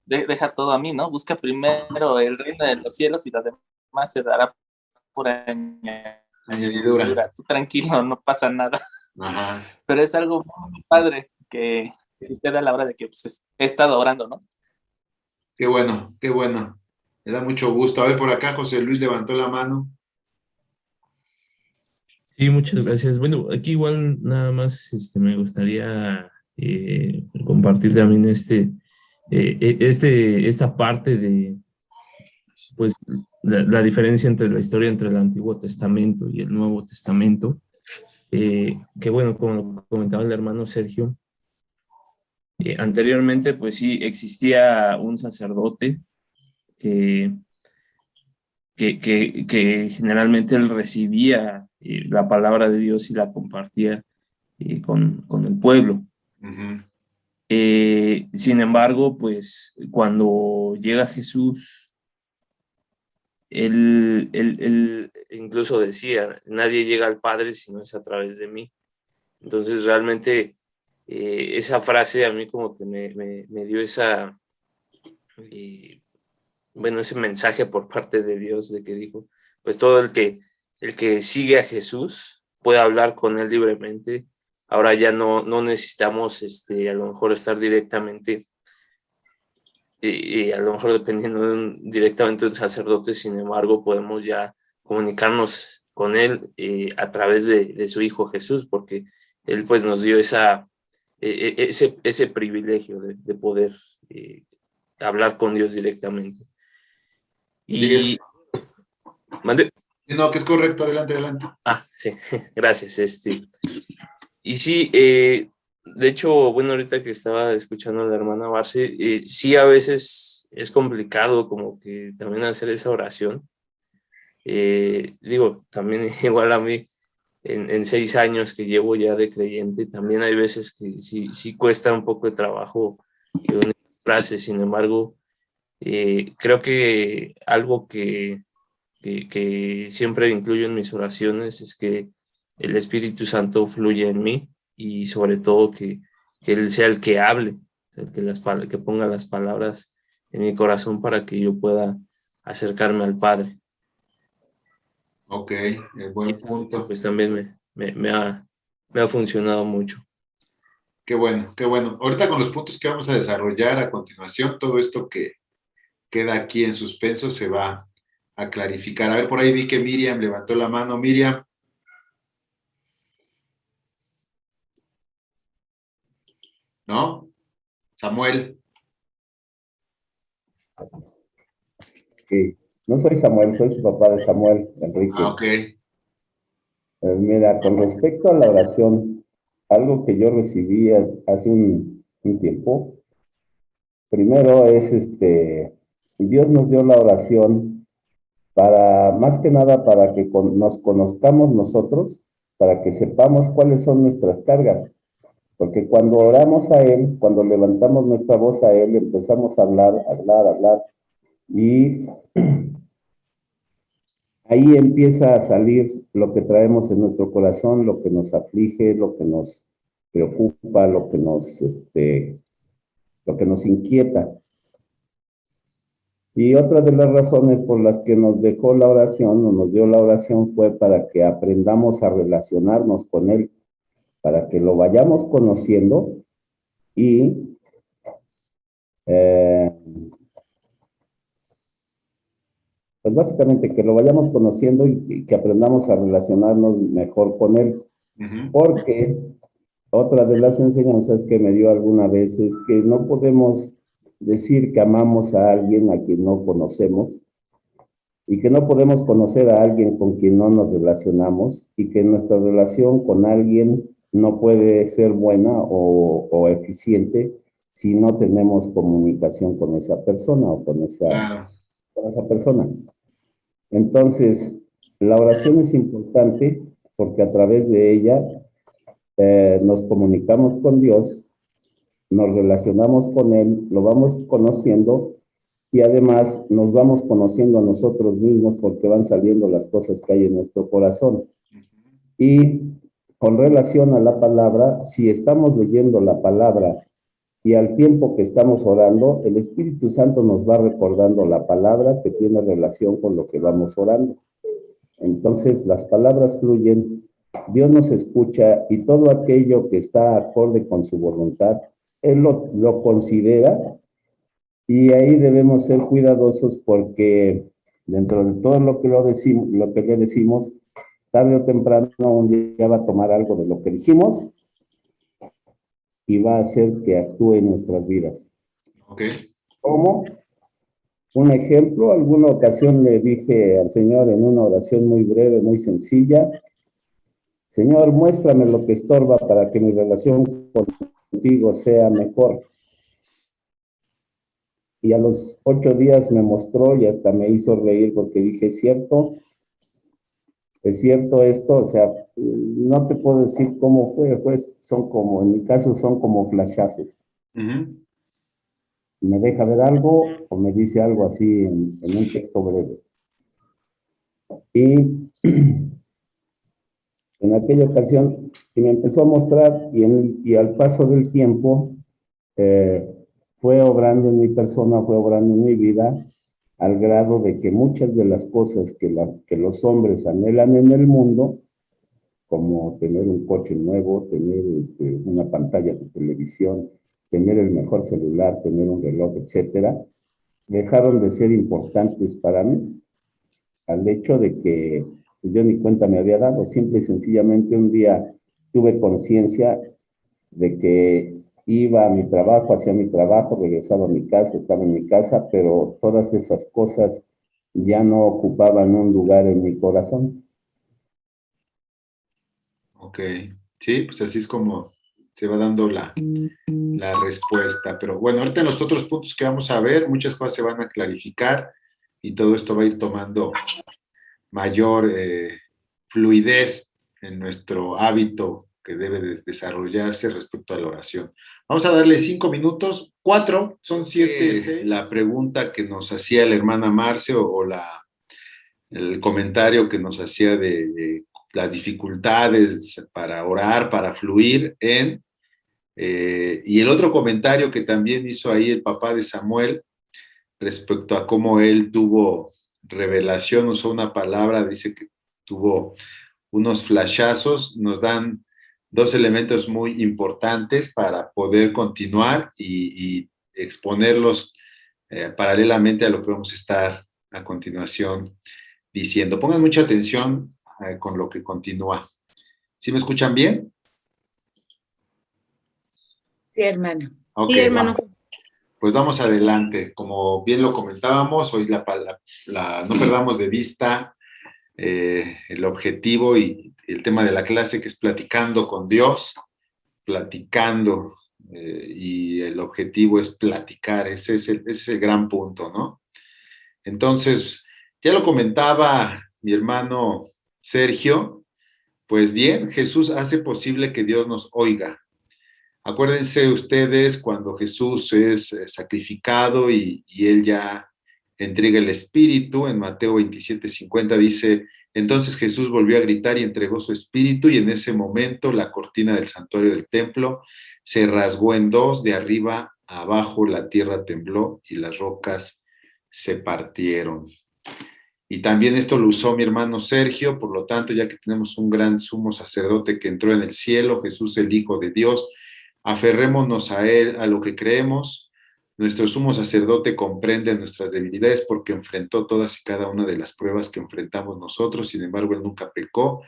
Speaker 6: deja todo a mí, ¿no? Busca primero el reino de los cielos y lo demás se dará por
Speaker 1: Añadidura.
Speaker 6: añadidura. Tú tranquilo, no pasa nada.
Speaker 1: Ajá.
Speaker 6: Pero es algo muy padre que sucede a la hora de que pues, he estado orando, ¿no?
Speaker 1: Qué bueno, qué bueno. Me da mucho gusto. A ver, por acá José Luis levantó la mano.
Speaker 9: Sí, muchas gracias. Bueno, aquí igual nada más me gustaría compartir también esta parte de pues la diferencia entre la historia entre el Antiguo Testamento y el Nuevo Testamento. Que bueno, como comentaba el hermano Sergio, anteriormente pues sí existía un sacerdote que que generalmente él recibía la palabra de Dios y la compartía con el pueblo.
Speaker 1: Ujú.
Speaker 9: Sin embargo, pues cuando llega Jesús, él incluso decía, nadie llega al Padre si no es a través de mí. Entonces realmente esa frase a mí como que me dio bueno, ese mensaje por parte de Dios de que dijo, pues todo el que sigue a Jesús puede hablar con él libremente. Ahora ya no necesitamos a lo mejor estar directamente, a lo mejor dependiendo directamente de un sacerdote, sin embargo podemos ya comunicarnos con él a través de su Hijo Jesús, porque él pues nos dio ese privilegio de poder hablar con Dios directamente.
Speaker 1: Sí,
Speaker 9: Y mande.
Speaker 1: no, que es correcto, adelante, adelante.
Speaker 9: Ah, sí, gracias. Y sí, de hecho, bueno, ahorita que estaba escuchando a la hermana Barce, sí a veces es complicado como que también hacer esa oración. Digo, también igual a mí, en 6 años que llevo ya de creyente, también hay veces que sí cuesta un poco de trabajo una frase, sin embargo, creo que algo que siempre incluyo en mis oraciones es que el Espíritu Santo fluya en mí y sobre todo que Él sea el que hable, el que ponga las palabras en mi corazón para que yo pueda acercarme al Padre.
Speaker 1: Ok, buen punto.
Speaker 9: Pues también me ha funcionado mucho.
Speaker 1: Qué bueno, qué bueno. Ahorita con los puntos que vamos a desarrollar a continuación, todo esto que queda aquí en suspenso se va a clarificar. A ver, por ahí vi que Miriam levantó la mano. Miriam. ¿No? Samuel.
Speaker 10: Sí, no soy Samuel, soy su papá de Samuel, Enrique.
Speaker 1: Ah, ok.
Speaker 10: Mira, con respecto a la oración, algo que yo recibí hace un tiempo, primero es Dios nos dio la oración para, más que nada, para que nos conozcamos nosotros, para que sepamos cuáles son nuestras cargas. Porque cuando oramos a Él, cuando levantamos nuestra voz a Él, empezamos a hablar, y ahí empieza a salir lo que traemos en nuestro corazón, lo que nos aflige, lo que nos preocupa, lo que nos inquieta. Y otra de las razones por las que nos dejó la oración o nos dio la oración fue para que aprendamos a relacionarnos con Él, para que lo vayamos conociendo y pues básicamente que lo vayamos conociendo y que aprendamos a relacionarnos mejor con Él.
Speaker 1: Uh-huh.
Speaker 10: Porque otra de las enseñanzas que me dio alguna vez es que no podemos decir que amamos a alguien a quien no conocemos, y que no podemos conocer a alguien con quien no nos relacionamos y que nuestra relación con alguien no puede ser buena o eficiente si no tenemos comunicación con esa persona o con esa persona. Entonces, la oración es importante porque a través de ella nos comunicamos con Dios, nos relacionamos con Él, lo vamos conociendo y además nos vamos conociendo a nosotros mismos porque van saliendo las cosas que hay en nuestro corazón. Y con relación a la palabra, si estamos leyendo la palabra y al tiempo que estamos orando, el Espíritu Santo nos va recordando la palabra que tiene relación con lo que vamos orando. Entonces las palabras fluyen, Dios nos escucha y todo aquello que está acorde con su voluntad, Él lo considera. Y ahí debemos ser cuidadosos porque dentro de todo lo que le decimos, tarde o temprano un día va a tomar algo de lo que dijimos y va a hacer que actúe en nuestras vidas.
Speaker 1: Okay.
Speaker 10: ¿Cómo? Un ejemplo, alguna ocasión le dije al Señor en una oración muy breve, muy sencilla, Señor, muéstrame lo que estorba para que mi relación contigo sea mejor. Y a los 8 días me mostró y hasta me hizo reír porque dije, es cierto esto, o sea, no te puedo decir cómo fue, son como, en mi caso son como flashazos. Me deja ver algo o me dice algo así en un texto breve. Y en aquella ocasión que me empezó a mostrar y al paso del tiempo fue obrando en mi persona, fue obrando en mi vida, al grado de que muchas de las cosas que los hombres anhelan en el mundo, como tener un coche nuevo, tener una pantalla de televisión, tener el mejor celular, tener un reloj, etcétera, dejaron de ser importantes para mí, al hecho de que yo ni cuenta me había dado. Simple y sencillamente un día tuve conciencia de que iba a mi trabajo, hacía mi trabajo, regresaba a mi casa, estaba en mi casa, pero todas esas cosas ya no ocupaban un lugar en mi corazón.
Speaker 1: Ok, sí, pues así es como se va dando la respuesta. Pero bueno, ahorita en los otros puntos que vamos a ver, muchas cosas se van a clarificar y todo esto va a ir tomando mayor fluidez en nuestro hábito que debe de desarrollarse respecto a la oración. Vamos a darle 5 minutos, 4, son 7. La pregunta que nos hacía la hermana Marce o el comentario que nos hacía de las dificultades para orar, para fluir y el otro comentario que también hizo ahí el papá de Samuel respecto a cómo él tuvo revelación, usó una palabra, dice que tuvo unos flashazos, nos dan 2 elementos muy importantes para poder continuar y exponerlos paralelamente a lo que vamos a estar a continuación diciendo. Pongan mucha atención con lo que continúa. ¿Sí me escuchan bien?
Speaker 3: Sí, hermano.
Speaker 1: Okay, sí, hermano. Pues vamos adelante. Como bien lo comentábamos, hoy no perdamos de vista el objetivo y el tema de la clase, que es platicando con Dios, platicando, y el objetivo es platicar. Ese es el gran punto, ¿no? Entonces, ya lo comentaba mi hermano Sergio, pues bien, Jesús hace posible que Dios nos oiga. Acuérdense ustedes cuando Jesús es sacrificado y Él ya entrega el Espíritu, en Mateo 27:50 dice, entonces Jesús volvió a gritar y entregó su Espíritu, y en ese momento la cortina del santuario del templo se rasgó en 2, de arriba a abajo la tierra tembló y las rocas se partieron. Y también esto lo usó mi hermano Sergio, por lo tanto, ya que tenemos un gran sumo sacerdote que entró en el cielo, Jesús el Hijo de Dios, aferrémonos a Él, a lo que creemos. Nuestro sumo sacerdote comprende nuestras debilidades porque enfrentó todas y cada una de las pruebas que enfrentamos nosotros, sin embargo, Él nunca pecó.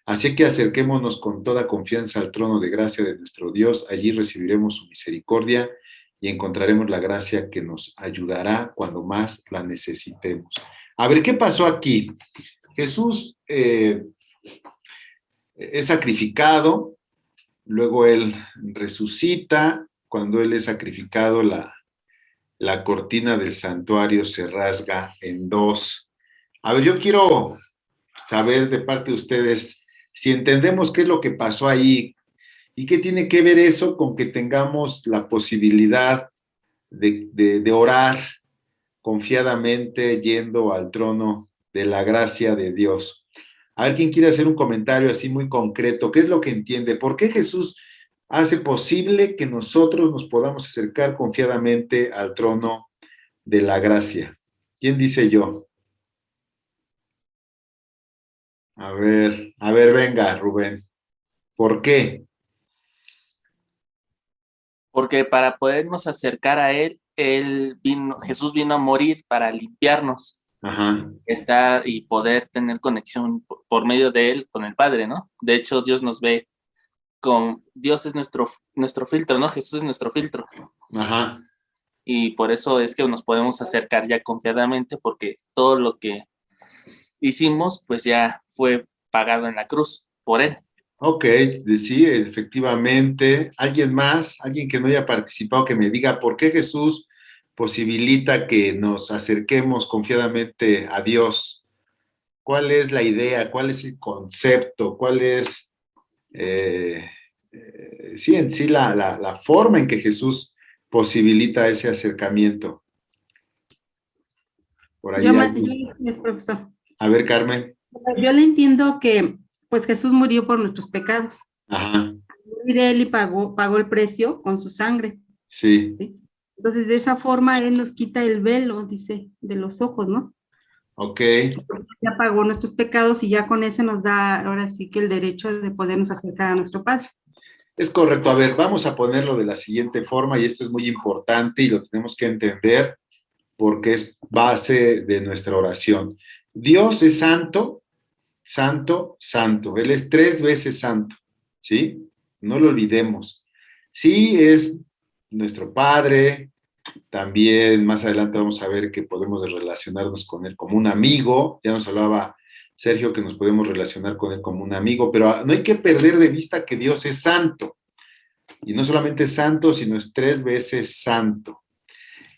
Speaker 1: Así que acerquémonos con toda confianza al trono de gracia de nuestro Dios, allí recibiremos su misericordia y encontraremos la gracia que nos ayudará cuando más la necesitemos. A ver, ¿qué pasó aquí? Jesús es sacrificado, luego él resucita. Cuando él es sacrificado, la cortina del santuario se rasga en dos. A ver, yo quiero saber de parte de ustedes si entendemos qué es lo que pasó ahí y qué tiene que ver eso con que tengamos la posibilidad de orar confiadamente yendo al trono de la gracia de Dios. A ver, ¿quién quiere hacer un comentario así muy concreto? ¿Qué es lo que entiende? ¿Por qué Jesús hace posible que nosotros nos podamos acercar confiadamente al trono de la gracia? ¿Quién dice yo? A ver, venga, Rubén. ¿Por qué?
Speaker 6: Porque para podernos acercar a Él, Jesús vino a morir para limpiarnos,
Speaker 1: Ajá.
Speaker 6: estar y poder tener conexión por medio de Él con el Padre, ¿no? De hecho, Dios nos ve Dios es nuestro filtro, ¿no? Jesús es nuestro filtro.
Speaker 1: Ajá.
Speaker 6: Y por eso es que nos podemos acercar ya confiadamente, porque todo lo que hicimos, pues ya fue pagado en la cruz por Él.
Speaker 1: Ok, sí, efectivamente. ¿Alguien más? ¿Alguien que no haya participado que me diga por qué Jesús posibilita que nos acerquemos confiadamente a Dios? ¿Cuál es la idea? ¿Cuál es el concepto? ¿Cuál es, sí, en sí la forma en que Jesús posibilita ese acercamiento? Por ahí
Speaker 8: profesor.
Speaker 1: A ver, Carmen.
Speaker 8: Yo le entiendo que pues Jesús murió por nuestros pecados.
Speaker 1: Ajá.
Speaker 8: Él y pagó el precio con su sangre.
Speaker 1: Sí.
Speaker 8: ¿Sí? Entonces, de esa forma, Él nos quita el velo, dice, de los ojos, ¿no?
Speaker 1: Ok.
Speaker 8: Ya pagó nuestros pecados y ya con ese nos da ahora sí que el derecho de podernos acercar a nuestro Padre.
Speaker 1: Es correcto. A ver, vamos a ponerlo de la siguiente forma, y esto es muy importante y lo tenemos que entender porque es base de nuestra oración. Dios es santo, santo, santo. Él es 3 veces santo, ¿sí? No lo olvidemos. Sí, es nuestro Padre. También más adelante vamos a ver que podemos relacionarnos con Él como un amigo. Ya nos hablaba Sergio que nos podemos relacionar con Él como un amigo, pero no hay que perder de vista que Dios es santo. Y no solamente es santo, sino es 3 veces santo.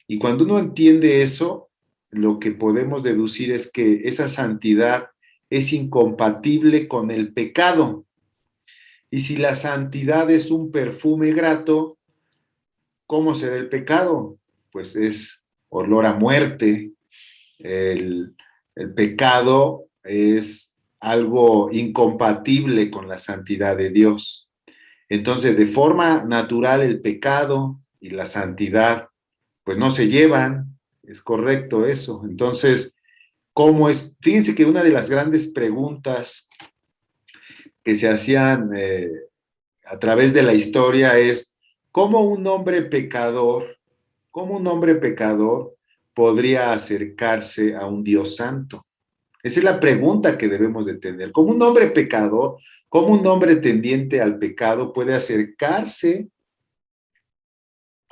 Speaker 1: Y cuando uno entiende eso, lo que podemos deducir es que esa santidad es incompatible con el pecado. Y si la santidad es un perfume grato, ¿cómo será el pecado? Pues es olor a muerte. El pecado es algo incompatible con la santidad de Dios. Entonces, de forma natural, el pecado y la santidad pues no se llevan, es correcto eso. Entonces, ¿cómo es? Fíjense que una de las grandes preguntas que se hacían a través de la historia es, ¿cómo un hombre pecador podría acercarse a un Dios santo? Esa es la pregunta que debemos de tener. ¿Cómo un hombre pecador, cómo un hombre tendiente al pecado puede acercarse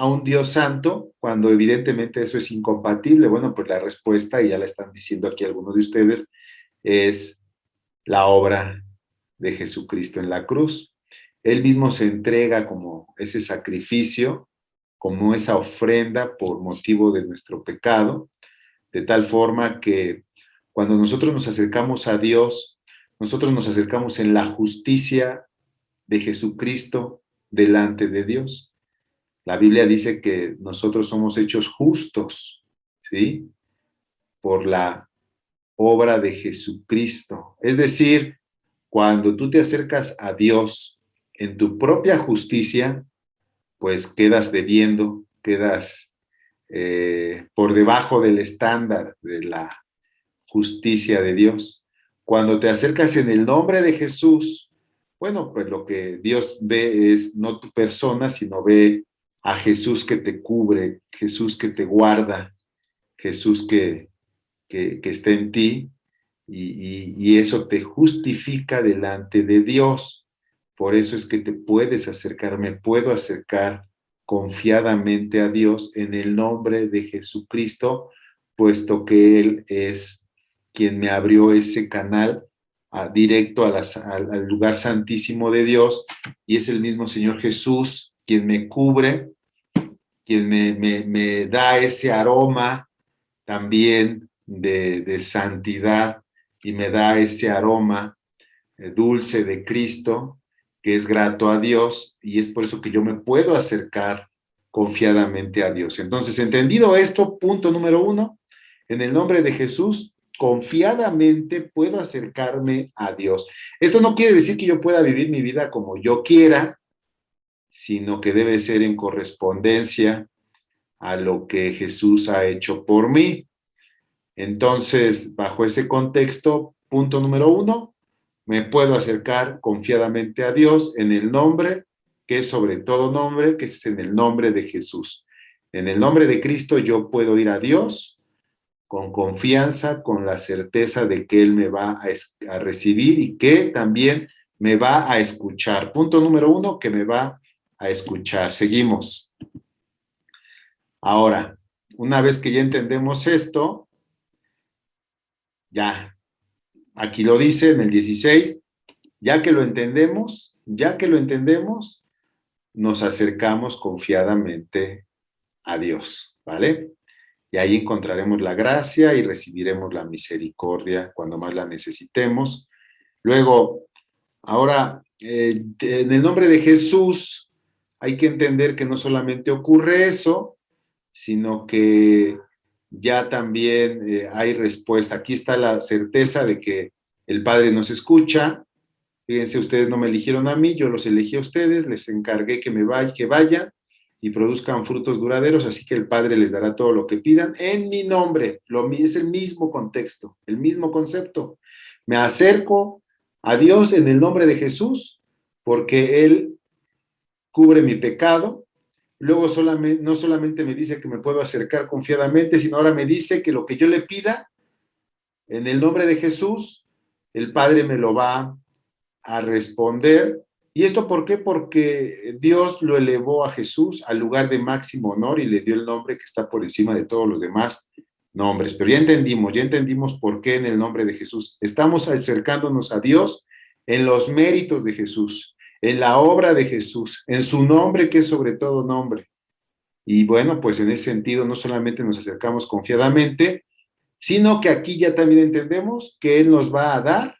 Speaker 1: a un Dios santo, cuando evidentemente eso es incompatible? Bueno, pues la respuesta, y ya la están diciendo aquí algunos de ustedes, es la obra de Jesucristo en la cruz. Él mismo se entrega como ese sacrificio, como esa ofrenda por motivo de nuestro pecado, de tal forma que cuando nosotros nos acercamos a Dios, nosotros nos acercamos en la justicia de Jesucristo delante de Dios. La Biblia dice que nosotros somos hechos justos, ¿sí? Por la obra de Jesucristo. Es decir, cuando tú te acercas a Dios en tu propia justicia, pues quedas debiendo, quedas por debajo del estándar de la justicia de Dios. Cuando te acercas en el nombre de Jesús, bueno, pues lo que Dios ve es no tu persona, sino ve a Jesús que te cubre, Jesús que te guarda, Jesús que está en ti, y eso te justifica delante de Dios. Por eso es que te puedes acercar, me puedo acercar confiadamente a Dios en el nombre de Jesucristo, puesto que Él es quien me abrió ese canal directo al lugar santísimo de Dios, y es el mismo Señor Jesús quien me cubre, quien me da ese aroma también de santidad, y me da ese aroma dulce de Cristo, que es grato a Dios, y es por eso que yo me puedo acercar confiadamente a Dios. Entonces, entendido esto, punto número 1, en el nombre de Jesús, confiadamente puedo acercarme a Dios. Esto no quiere decir que yo pueda vivir mi vida como yo quiera, sino que debe ser en correspondencia a lo que Jesús ha hecho por mí. Entonces, bajo ese contexto, punto número 1, me puedo acercar confiadamente a Dios en el nombre que es sobre todo nombre, que es en el nombre de Jesús. En el nombre de Cristo yo puedo ir a Dios con confianza, con la certeza de que Él me va a recibir y que también me va a escuchar. Punto número 1, que me va a escuchar. Seguimos. Ahora, una vez que ya entendemos esto, ya, aquí lo dice en el 16, ya que lo entendemos, nos acercamos confiadamente a Dios, ¿vale? Y ahí encontraremos la gracia y recibiremos la misericordia cuando más la necesitemos. Luego, ahora, en el nombre de Jesús, hay que entender que no solamente ocurre eso, sino que ya también hay respuesta. Aquí está la certeza de que el Padre nos escucha. Fíjense, ustedes no me eligieron a mí, yo los elegí a ustedes, les encargué que vayan y produzcan frutos duraderos, así que el Padre les dará todo lo que pidan en mi nombre. Es el mismo contexto, el mismo concepto. Me acerco a Dios en el nombre de Jesús, porque Él cubre mi pecado. Luego no solamente me dice que me puedo acercar confiadamente, sino ahora me dice que lo que yo le pida en el nombre de Jesús, el Padre me lo va a responder. ¿Y esto por qué? Porque Dios lo elevó a Jesús al lugar de máximo honor y le dio el nombre que está por encima de todos los demás nombres. Pero ya entendimos por qué en el nombre de Jesús. Estamos acercándonos a Dios en los méritos de Jesús, en la obra de Jesús, en su nombre que es sobre todo nombre. Y bueno, pues en ese sentido no solamente nos acercamos confiadamente, sino que aquí ya también entendemos que Él nos va a dar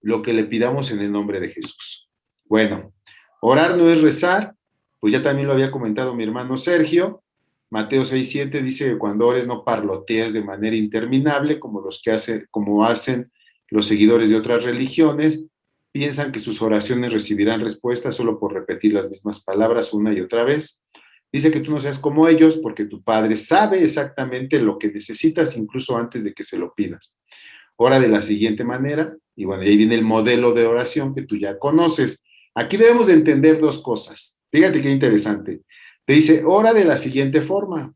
Speaker 1: lo que le pidamos en el nombre de Jesús. Bueno, orar no es rezar, pues ya también lo había comentado mi hermano Sergio. Mateo 6:7 dice que cuando ores no parlotees de manera interminable, como hacen los seguidores de otras religiones. Piensan que sus oraciones recibirán respuesta solo por repetir las mismas palabras una y otra vez. Dice que tú no seas como ellos, porque tu Padre sabe exactamente lo que necesitas, incluso antes de que se lo pidas. Ora de la siguiente manera, y bueno, y ahí viene el modelo de oración que tú ya conoces. Aquí debemos de entender dos cosas. Fíjate qué interesante. Te dice, ora de la siguiente forma.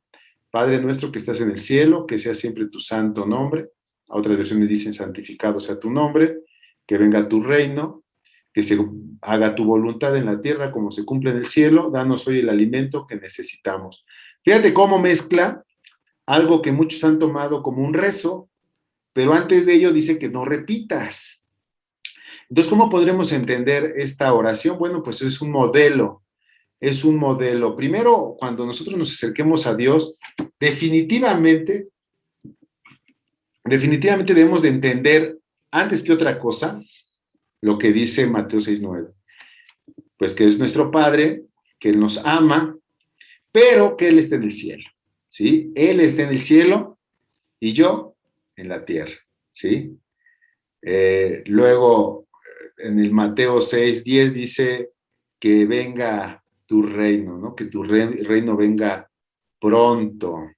Speaker 1: Padre nuestro que estás en el cielo, que sea siempre tu santo nombre. A otras versiones dicen, santificado sea tu nombre, que venga tu reino, que se haga tu voluntad en la tierra como se cumple en el cielo. Danos hoy el alimento que necesitamos. Fíjate cómo mezcla algo que muchos han tomado como un rezo, pero antes de ello dice que no repitas. Entonces, ¿cómo podremos entender esta oración? Bueno, pues es un modelo. Primero, cuando nosotros nos acerquemos a Dios, definitivamente debemos de entender, antes que otra cosa, lo que dice Mateo 6:9. Pues que es nuestro Padre, que Él nos ama, pero que Él está en el cielo, ¿sí? Él está en el cielo y yo en la tierra, ¿sí? Luego, en el Mateo 6:10 dice que venga tu reino, ¿no? Que tu reino venga pronto,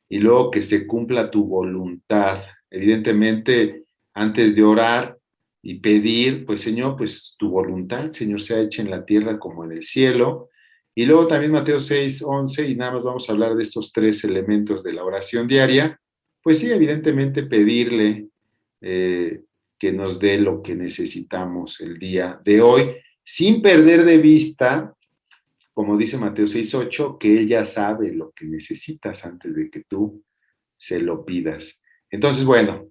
Speaker 1: y luego que se cumpla tu voluntad. Evidentemente, antes de orar y pedir, pues Señor, pues tu voluntad, Señor, sea hecha en la tierra como en el cielo. Y luego también Mateo 6:11, y nada más vamos a hablar de estos 3 elementos de la oración diaria. Pues sí, evidentemente pedirle que nos dé lo que necesitamos el día de hoy, sin perder de vista, como dice Mateo 6:8, que Él ya sabe lo que necesitas antes de que tú se lo pidas. Entonces, bueno,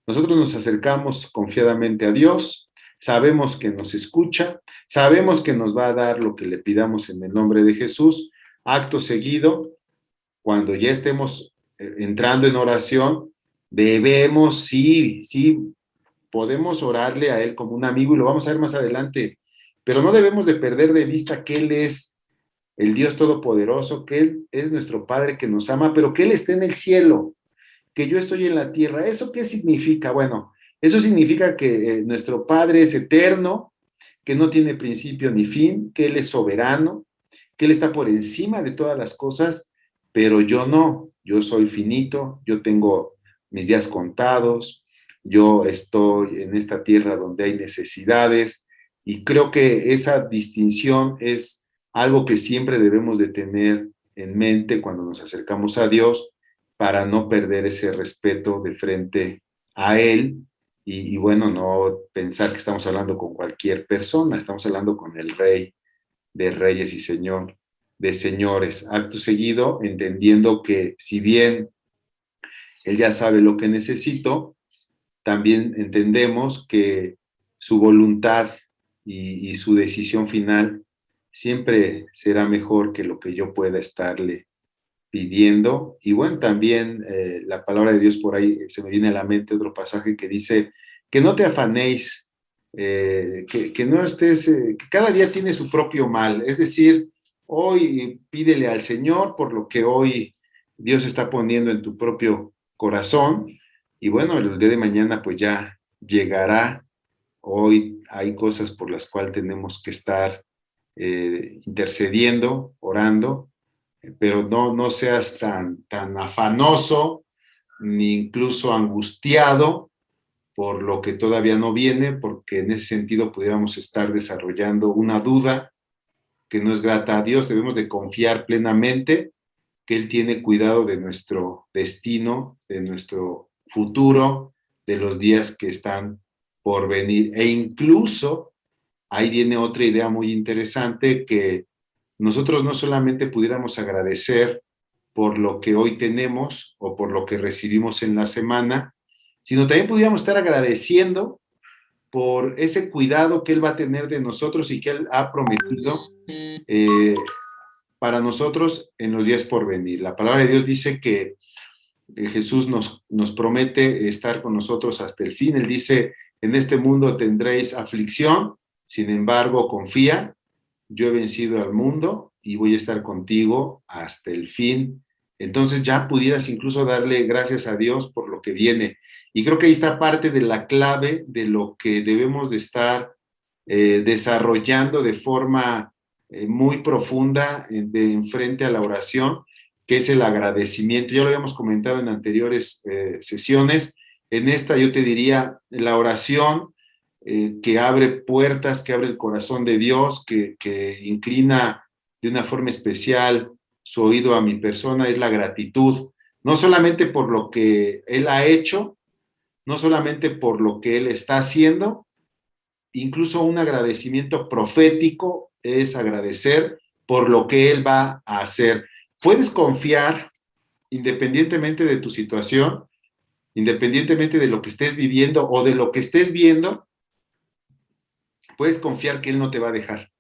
Speaker 1: Nosotros nos acercamos confiadamente a Dios, sabemos que nos escucha, sabemos que nos va a dar lo que le pidamos en el nombre de Jesús. Acto seguido, cuando ya estemos entrando en oración, debemos, sí, podemos orarle a Él como un amigo y lo vamos a ver más adelante, pero no debemos de perder de vista que Él es el Dios Todopoderoso, que Él es nuestro Padre que nos ama, pero que Él está en el cielo, que yo estoy en la tierra. ¿Eso qué significa? Bueno, eso significa que nuestro Padre es eterno, que no tiene principio ni fin, que Él es soberano, que Él está por encima de todas las cosas, pero yo no, yo soy finito, yo tengo mis días contados, yo estoy en esta tierra donde hay necesidades, y creo que esa distinción es algo que siempre debemos de tener en mente cuando nos acercamos a Dios, para no perder ese respeto de frente a Él, y bueno, no pensar que estamos hablando con cualquier persona, estamos hablando con el Rey de Reyes y Señor de Señores. Acto seguido, entendiendo que si bien Él ya sabe lo que necesito, también entendemos que su voluntad y su decisión final siempre será mejor que lo que yo pueda estarle pidiendo. Y bueno, también la palabra de Dios, por ahí se me viene a la mente otro pasaje que dice que no te afanéis, que no estés, que cada día tiene su propio mal. Es decir, hoy pídele al Señor por lo que hoy Dios está poniendo en tu propio corazón, y bueno, el día de mañana pues ya llegará. Hoy hay cosas por las cuales tenemos que estar intercediendo, orando, pero no seas tan afanoso, ni incluso angustiado por lo que todavía no viene, porque en ese sentido pudiéramos estar desarrollando una duda que no es grata a Dios. Debemos de confiar plenamente que Él tiene cuidado de nuestro destino, de nuestro futuro, de los días que están por venir. E incluso, ahí viene otra idea muy interesante, que nosotros no solamente pudiéramos agradecer por lo que hoy tenemos o por lo que recibimos en la semana, sino también pudiéramos estar agradeciendo por ese cuidado que Él va a tener de nosotros y que Él ha prometido para nosotros en los días por venir. La palabra de Dios dice que Jesús nos promete estar con nosotros hasta el fin. Él dice, en este mundo tendréis aflicción, sin embargo, confía, yo he vencido al mundo y voy a estar contigo hasta el fin. Entonces ya pudieras incluso darle gracias a Dios por lo que viene. Y creo que ahí está parte de la clave de lo que debemos de estar desarrollando de forma muy profunda en frente a la oración, que es el agradecimiento. Ya lo habíamos comentado en anteriores sesiones. En esta yo te diría, la oración que abre puertas, que abre el corazón de Dios, que inclina de una forma especial su oído a mi persona, es la gratitud. No solamente por lo que Él ha hecho, no solamente por lo que Él está haciendo, incluso un agradecimiento profético es agradecer por lo que Él va a hacer. Puedes confiar, independientemente de tu situación, independientemente de lo que estés viviendo o de lo que estés viendo, puedes confiar que Él no te va a dejar.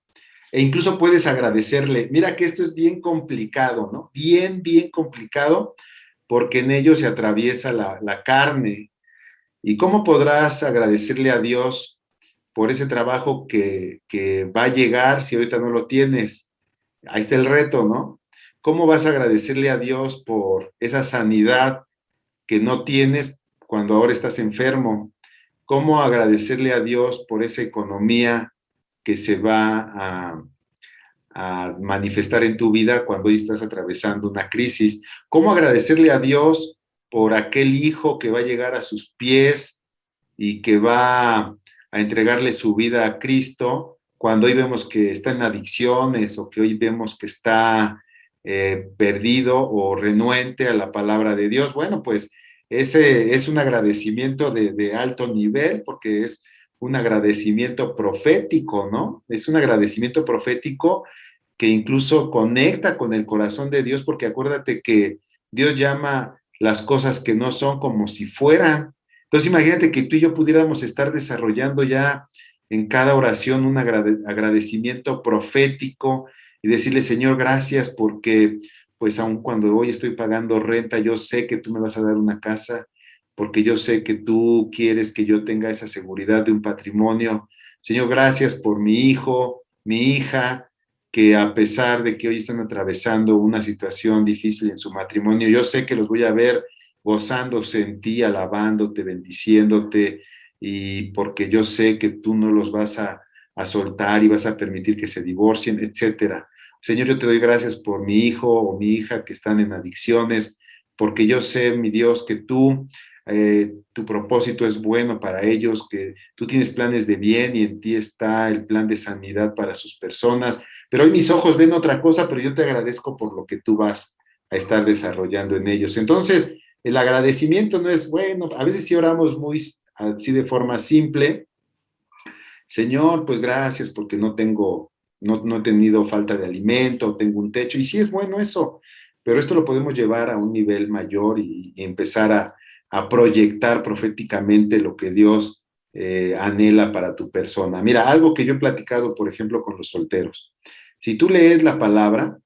Speaker 1: E incluso puedes agradecerle. Mira que esto es bien complicado, ¿no? Bien complicado, porque en ello se atraviesa la carne. ¿Y cómo podrás agradecerle a Dios por ese trabajo que va a llegar si ahorita no lo tienes? Ahí está el reto, ¿no? ¿Cómo vas a agradecerle a Dios por esa sanidad que no tienes cuando ahora estás enfermo? ¿Cómo agradecerle a Dios por esa economía que se va a manifestar en tu vida cuando hoy estás atravesando una crisis? ¿Cómo agradecerle a Dios por aquel hijo que va a llegar a sus pies y que va a entregarle su vida a Cristo cuando hoy vemos que está en adicciones o que hoy vemos que está perdido o renuente a la palabra de Dios? Bueno, pues ese es un agradecimiento de alto nivel, porque es un agradecimiento profético, ¿no? Es un agradecimiento profético que incluso conecta con el corazón de Dios, porque acuérdate que Dios llama las cosas que no son como si fueran. Entonces imagínate que tú y yo pudiéramos estar desarrollando ya en cada oración un agradecimiento profético y decirle, Señor, gracias porque pues aun cuando hoy estoy pagando renta, yo sé que tú me vas a dar una casa, porque yo sé que tú quieres que yo tenga esa seguridad de un patrimonio. Señor, gracias por mi hijo, mi hija, que a pesar de que hoy están atravesando una situación difícil en su matrimonio, yo sé que los voy a ver gozándose en ti, alabándote, bendiciéndote, y porque yo sé que tú no los vas a soltar y vas a permitir que se divorcien, etcétera. Señor, yo te doy gracias por mi hijo o mi hija que están en adicciones, porque yo sé, mi Dios, que tú, tu propósito es bueno para ellos, que tú tienes planes de bien y en ti está el plan de sanidad para sus personas. Pero hoy mis ojos ven otra cosa, pero yo te agradezco por lo que tú vas a estar desarrollando en ellos. Entonces, el agradecimiento no es, bueno, a veces sí oramos muy así de forma simple. Señor, pues gracias porque no he tenido falta de alimento, tengo un techo, y sí es bueno eso, pero esto lo podemos llevar a un nivel mayor y empezar a proyectar proféticamente lo que Dios anhela para tu persona. Mira, algo que yo he platicado, por ejemplo, con los solteros. Si tú lees la palabra,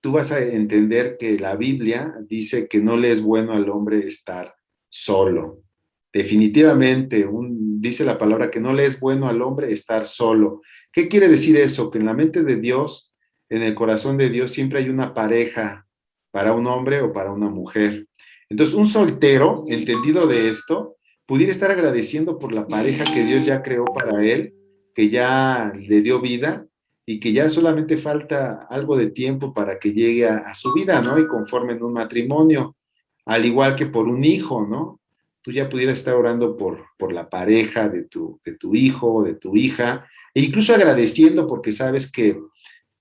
Speaker 1: tú vas a entender que la Biblia dice que no le es bueno al hombre estar solo. Definitivamente, dice la palabra que no le es bueno al hombre estar solo. ¿Qué quiere decir eso? Que en la mente de Dios, en el corazón de Dios, siempre hay una pareja para un hombre o para una mujer. Entonces, un soltero, entendido de esto, pudiera estar agradeciendo por la pareja que Dios ya creó para él, que ya le dio vida y que ya solamente falta algo de tiempo para que llegue a su vida, ¿no? Y conformen un matrimonio, al igual que por un hijo, ¿no? Tú ya pudieras estar orando por la pareja de tu hijo, de tu hija, e incluso agradeciendo porque sabes que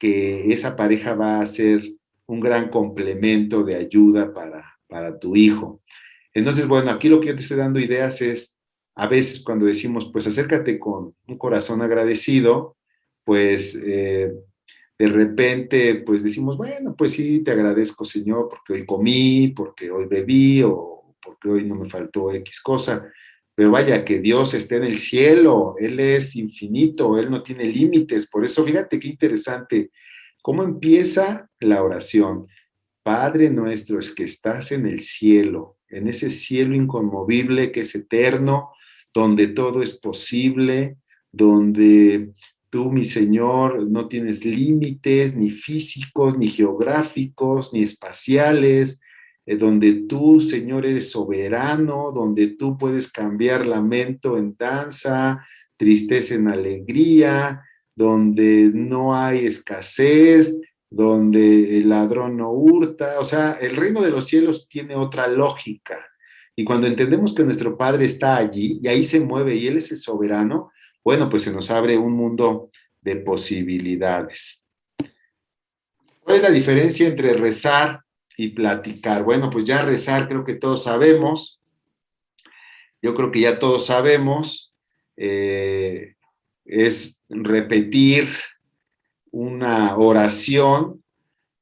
Speaker 1: esa pareja va a ser un gran complemento de ayuda para tu hijo. Entonces, bueno, aquí lo que yo te estoy dando ideas es, a veces cuando decimos, pues acércate con un corazón agradecido, pues de repente, pues decimos, bueno, pues sí, te agradezco, Señor, porque hoy comí, porque hoy bebí, o porque hoy no me faltó X cosa. Pero vaya, que Dios esté en el cielo, Él es infinito, Él no tiene límites. Por eso, fíjate qué interesante, cómo empieza la oración. Padre nuestro, es que estás en el cielo, en ese cielo inconmovible que es eterno, donde todo es posible, donde tú, mi Señor, no tienes límites, ni físicos, ni geográficos, ni espaciales, donde tú, Señor, eres soberano, donde tú puedes cambiar lamento en danza, tristeza en alegría, donde no hay escasez, donde el ladrón no hurta. O sea, el reino de los cielos tiene otra lógica. Y cuando entendemos que nuestro Padre está allí y ahí se mueve y Él es el soberano, bueno, pues se nos abre un mundo de posibilidades. ¿Cuál es la diferencia entre rezar y platicar? Bueno, pues ya rezar creo que todos sabemos. Yo creo que ya todos sabemos. Es repetir una oración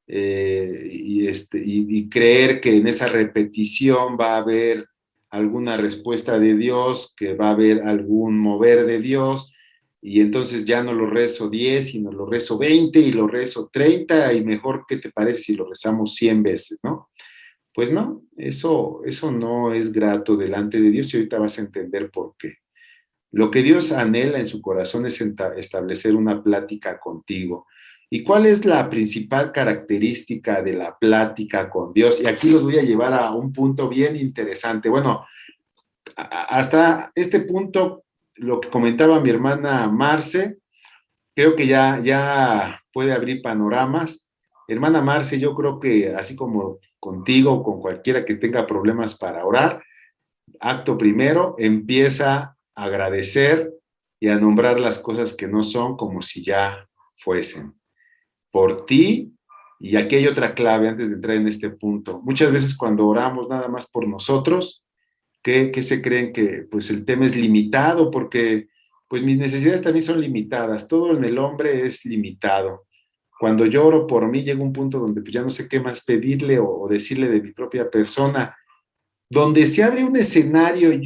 Speaker 1: y creer que en esa repetición va a haber alguna respuesta de Dios, que va a haber algún mover de Dios, y entonces ya no lo rezo 10, sino lo rezo 20 y lo rezo 30, y mejor, ¿qué te parece si lo rezamos 100 veces, no? Pues no, eso no es grato delante de Dios, y ahorita vas a entender por qué. Lo que Dios anhela en su corazón es establecer una plática contigo. ¿Y cuál es la principal característica de la plática con Dios? Y aquí los voy a llevar a un punto bien interesante. Bueno, hasta este punto, lo que comentaba mi hermana Marce, creo que ya puede abrir panoramas. Hermana Marce, yo creo que así como contigo, con cualquiera que tenga problemas para orar, acto primero, empieza a agradecer y a nombrar las cosas que no son como si ya fuesen. Por ti, y aquí hay otra clave antes de entrar en este punto. Muchas veces cuando oramos nada más por nosotros, ¿qué se creen? Que pues el tema es limitado, porque pues mis necesidades también son limitadas. Todo en el hombre es limitado. Cuando yo oro por mí, llega un punto donde pues ya no sé qué más pedirle o decirle de mi propia persona, donde se abre un escenario y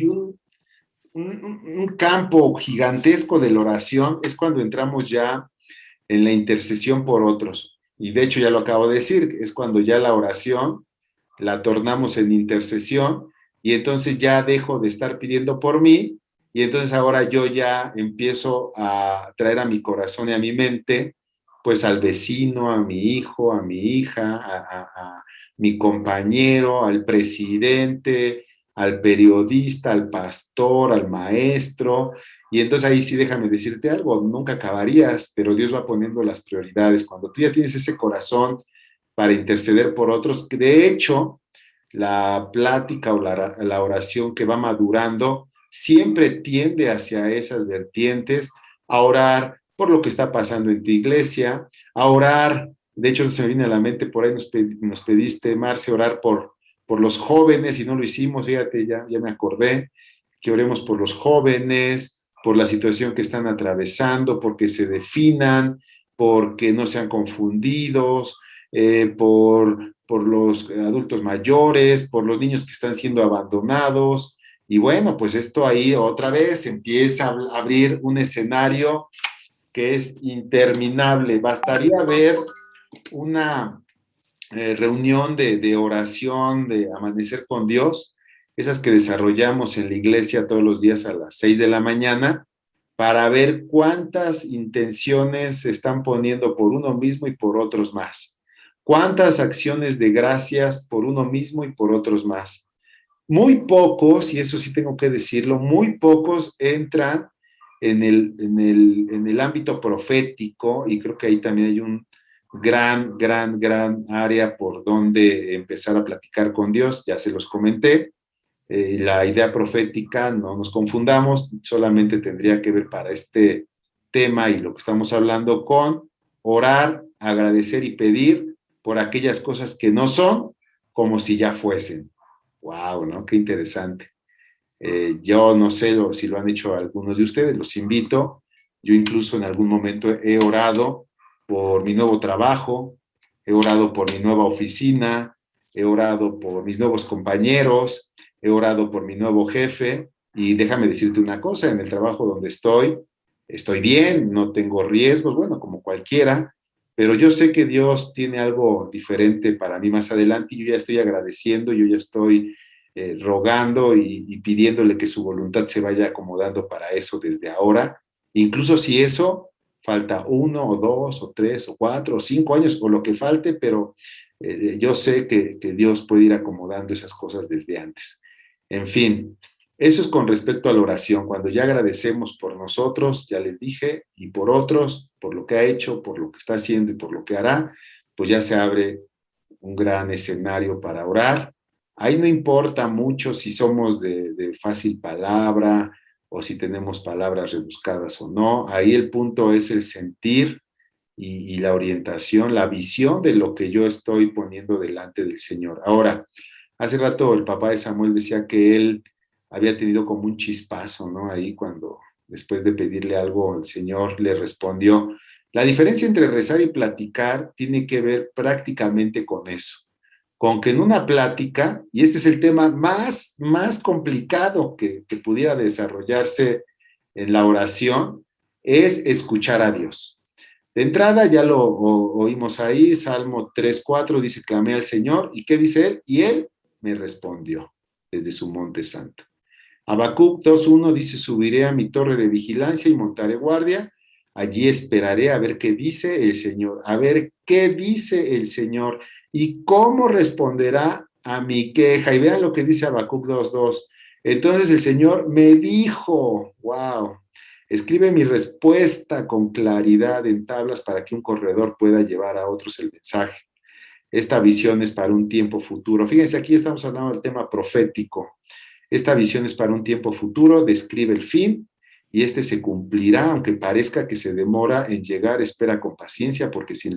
Speaker 1: un campo gigantesco de la oración es cuando entramos ya en la intercesión por otros. Y de hecho ya lo acabo de decir, es cuando ya la oración la tornamos en intercesión y entonces ya dejo de estar pidiendo por mí y entonces ahora yo ya empiezo a traer a mi corazón y a mi mente pues al vecino, a mi hijo, a mi hija, a mi compañero, al presidente, al periodista, al pastor, al maestro, y entonces ahí sí déjame decirte algo, nunca acabarías, pero Dios va poniendo las prioridades. Cuando tú ya tienes ese corazón para interceder por otros, que de hecho la plática o la oración que va madurando siempre tiende hacia esas vertientes, a orar por lo que está pasando en tu iglesia, a orar, de hecho se me viene a la mente, por ahí nos pediste, Marce, orar por los jóvenes y no lo hicimos, fíjate, ya me acordé, que oremos por los jóvenes, por la situación que están atravesando, porque se definan, porque no sean confundidos, por los adultos mayores, por los niños que están siendo abandonados. Y bueno, pues esto ahí otra vez empieza a abrir un escenario que es interminable. Bastaría ver una reunión de oración, de amanecer con Dios, esas que desarrollamos en la iglesia todos los días a las 6 de la mañana, para ver cuántas intenciones se están poniendo por uno mismo y por otros más. Cuántas acciones de gracias por uno mismo y por otros más. Muy pocos, y eso sí tengo que decirlo, muy pocos entran en el ámbito profético, y creo que ahí también hay un gran área por donde empezar a platicar con Dios, ya se los comenté. La idea profética, no nos confundamos, solamente tendría que ver para este tema y lo que estamos hablando con orar, agradecer y pedir por aquellas cosas que no son como si ya fuesen. ¡Wow! ¿No? Qué interesante. Yo no sé si lo han hecho algunos de ustedes, los invito. Yo incluso en algún momento he orado por mi nuevo trabajo, he orado por mi nueva oficina, he orado por mis nuevos compañeros, he orado por mi nuevo jefe, y déjame decirte una cosa, en el trabajo donde estoy bien, no tengo riesgos, bueno, como cualquiera, pero yo sé que Dios tiene algo diferente para mí más adelante, y yo ya estoy agradeciendo, yo ya estoy rogando y pidiéndole que su voluntad se vaya acomodando para eso desde ahora, incluso si eso falta 1 o 2 o 3 o 4 o 5 años o lo que falte, pero yo sé que Dios puede ir acomodando esas cosas desde antes. En fin, eso es con respecto a la oración. Cuando ya agradecemos por nosotros, ya les dije, y por otros, por lo que ha hecho, por lo que está haciendo y por lo que hará, pues ya se abre un gran escenario para orar. Ahí no importa mucho si somos de fácil palabra o si tenemos palabras rebuscadas o no. Ahí el punto es el sentir y la orientación, la visión de lo que yo estoy poniendo delante del Señor. Ahora, hace rato el papá de Samuel decía que él había tenido como un chispazo, ¿no? Ahí cuando después de pedirle algo, el Señor le respondió. La diferencia entre rezar y platicar tiene que ver prácticamente con eso, con que en una plática, y este es el tema más complicado que pudiera desarrollarse en la oración, es escuchar a Dios. De entrada ya lo oímos ahí, Salmo 3:4 dice, clamé al Señor, ¿y qué dice él? Y él me respondió desde su monte santo. Habacuc 2:1 dice, subiré a mi torre de vigilancia y montaré guardia, allí esperaré a ver qué dice el Señor, a ver qué dice el Señor y cómo responderá a mi queja. Y vean lo que dice Habacuc 2:2. Entonces el Señor me dijo, wow, escribe mi respuesta con claridad en tablas para que un corredor pueda llevar a otros el mensaje. Esta visión es para un tiempo futuro. Fíjense, aquí estamos hablando del tema profético. Esta visión es para un tiempo futuro, describe el fin, y este se cumplirá, aunque parezca que se demora en llegar, espera con paciencia, porque sin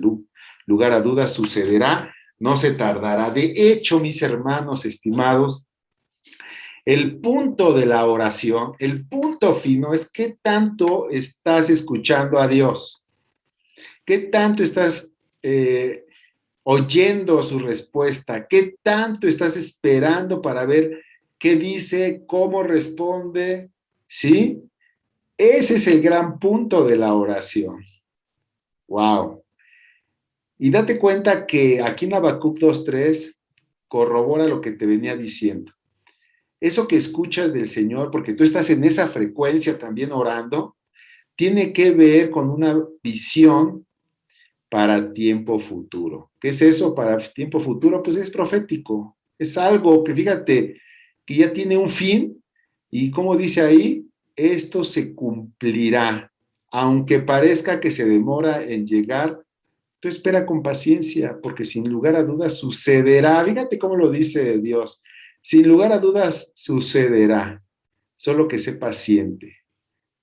Speaker 1: lugar a dudas sucederá, no se tardará. De hecho, mis hermanos estimados, el punto de la oración, el punto fino es qué tanto estás escuchando a Dios, qué tanto estás oyendo su respuesta, qué tanto estás esperando para ver qué dice, cómo responde, ¿Sí? Ese es el gran punto de la oración. ¡Wow! Y date cuenta que aquí en Habacuc 2:3 corrobora lo que te venía diciendo. Eso que escuchas del Señor, porque tú estás en esa frecuencia también orando, tiene que ver con una visión para tiempo futuro. ¿Qué es eso para tiempo futuro? Pues es profético. Es algo que, fíjate, que ya tiene un fin y como dice ahí, esto se cumplirá. Aunque parezca que se demora en llegar, tú espera con paciencia, porque sin lugar a dudas sucederá. Fíjate cómo lo dice Dios. Sin lugar a dudas sucederá. Solo que sé paciente.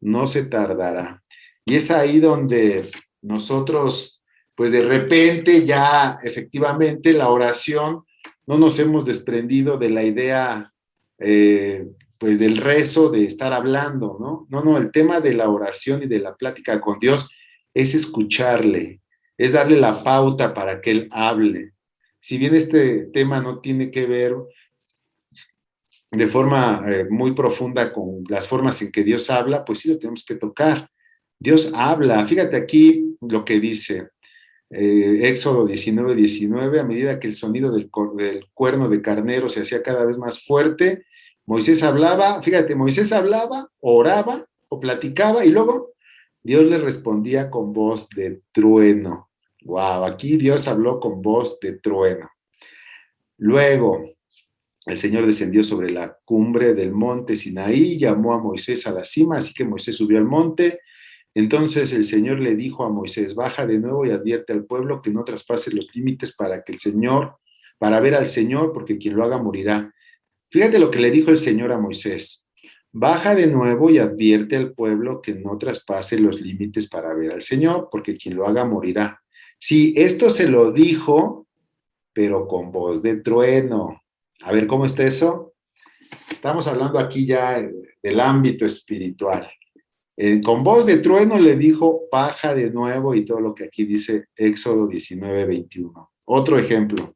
Speaker 1: No se tardará. Y es ahí donde nosotros, pues de repente ya efectivamente la oración, no nos hemos desprendido de la idea, pues del rezo, de estar hablando, ¿no? No, el tema de la oración y de la plática con Dios es escucharle, es darle la pauta para que Él hable. Si bien este tema no tiene que ver de forma muy profunda con las formas en que Dios habla, pues sí lo tenemos que tocar. Dios habla. Fíjate aquí lo que dice Éxodo 19:19, a medida que el sonido del cuerno de carnero se hacía cada vez más fuerte, Moisés hablaba, fíjate, Moisés hablaba, oraba o platicaba y luego Dios le respondía con voz de trueno. Wow, aquí Dios habló con voz de trueno. Luego, el Señor descendió sobre la cumbre del monte Sinaí, llamó a Moisés a la cima, así que Moisés subió al monte. Entonces el Señor le dijo a Moisés, baja de nuevo y advierte al pueblo que no traspase los límites para ver al Señor, porque quien lo haga morirá. Fíjate lo que le dijo el Señor a Moisés. Baja de nuevo y advierte al pueblo que no traspase los límites para ver al Señor, porque quien lo haga morirá. Sí, esto se lo dijo, pero con voz de trueno. A ver, ¿cómo está eso? Estamos hablando aquí ya del ámbito espiritual. Con voz de trueno le dijo, baja de nuevo, y todo lo que aquí dice Éxodo 19:21. Otro ejemplo.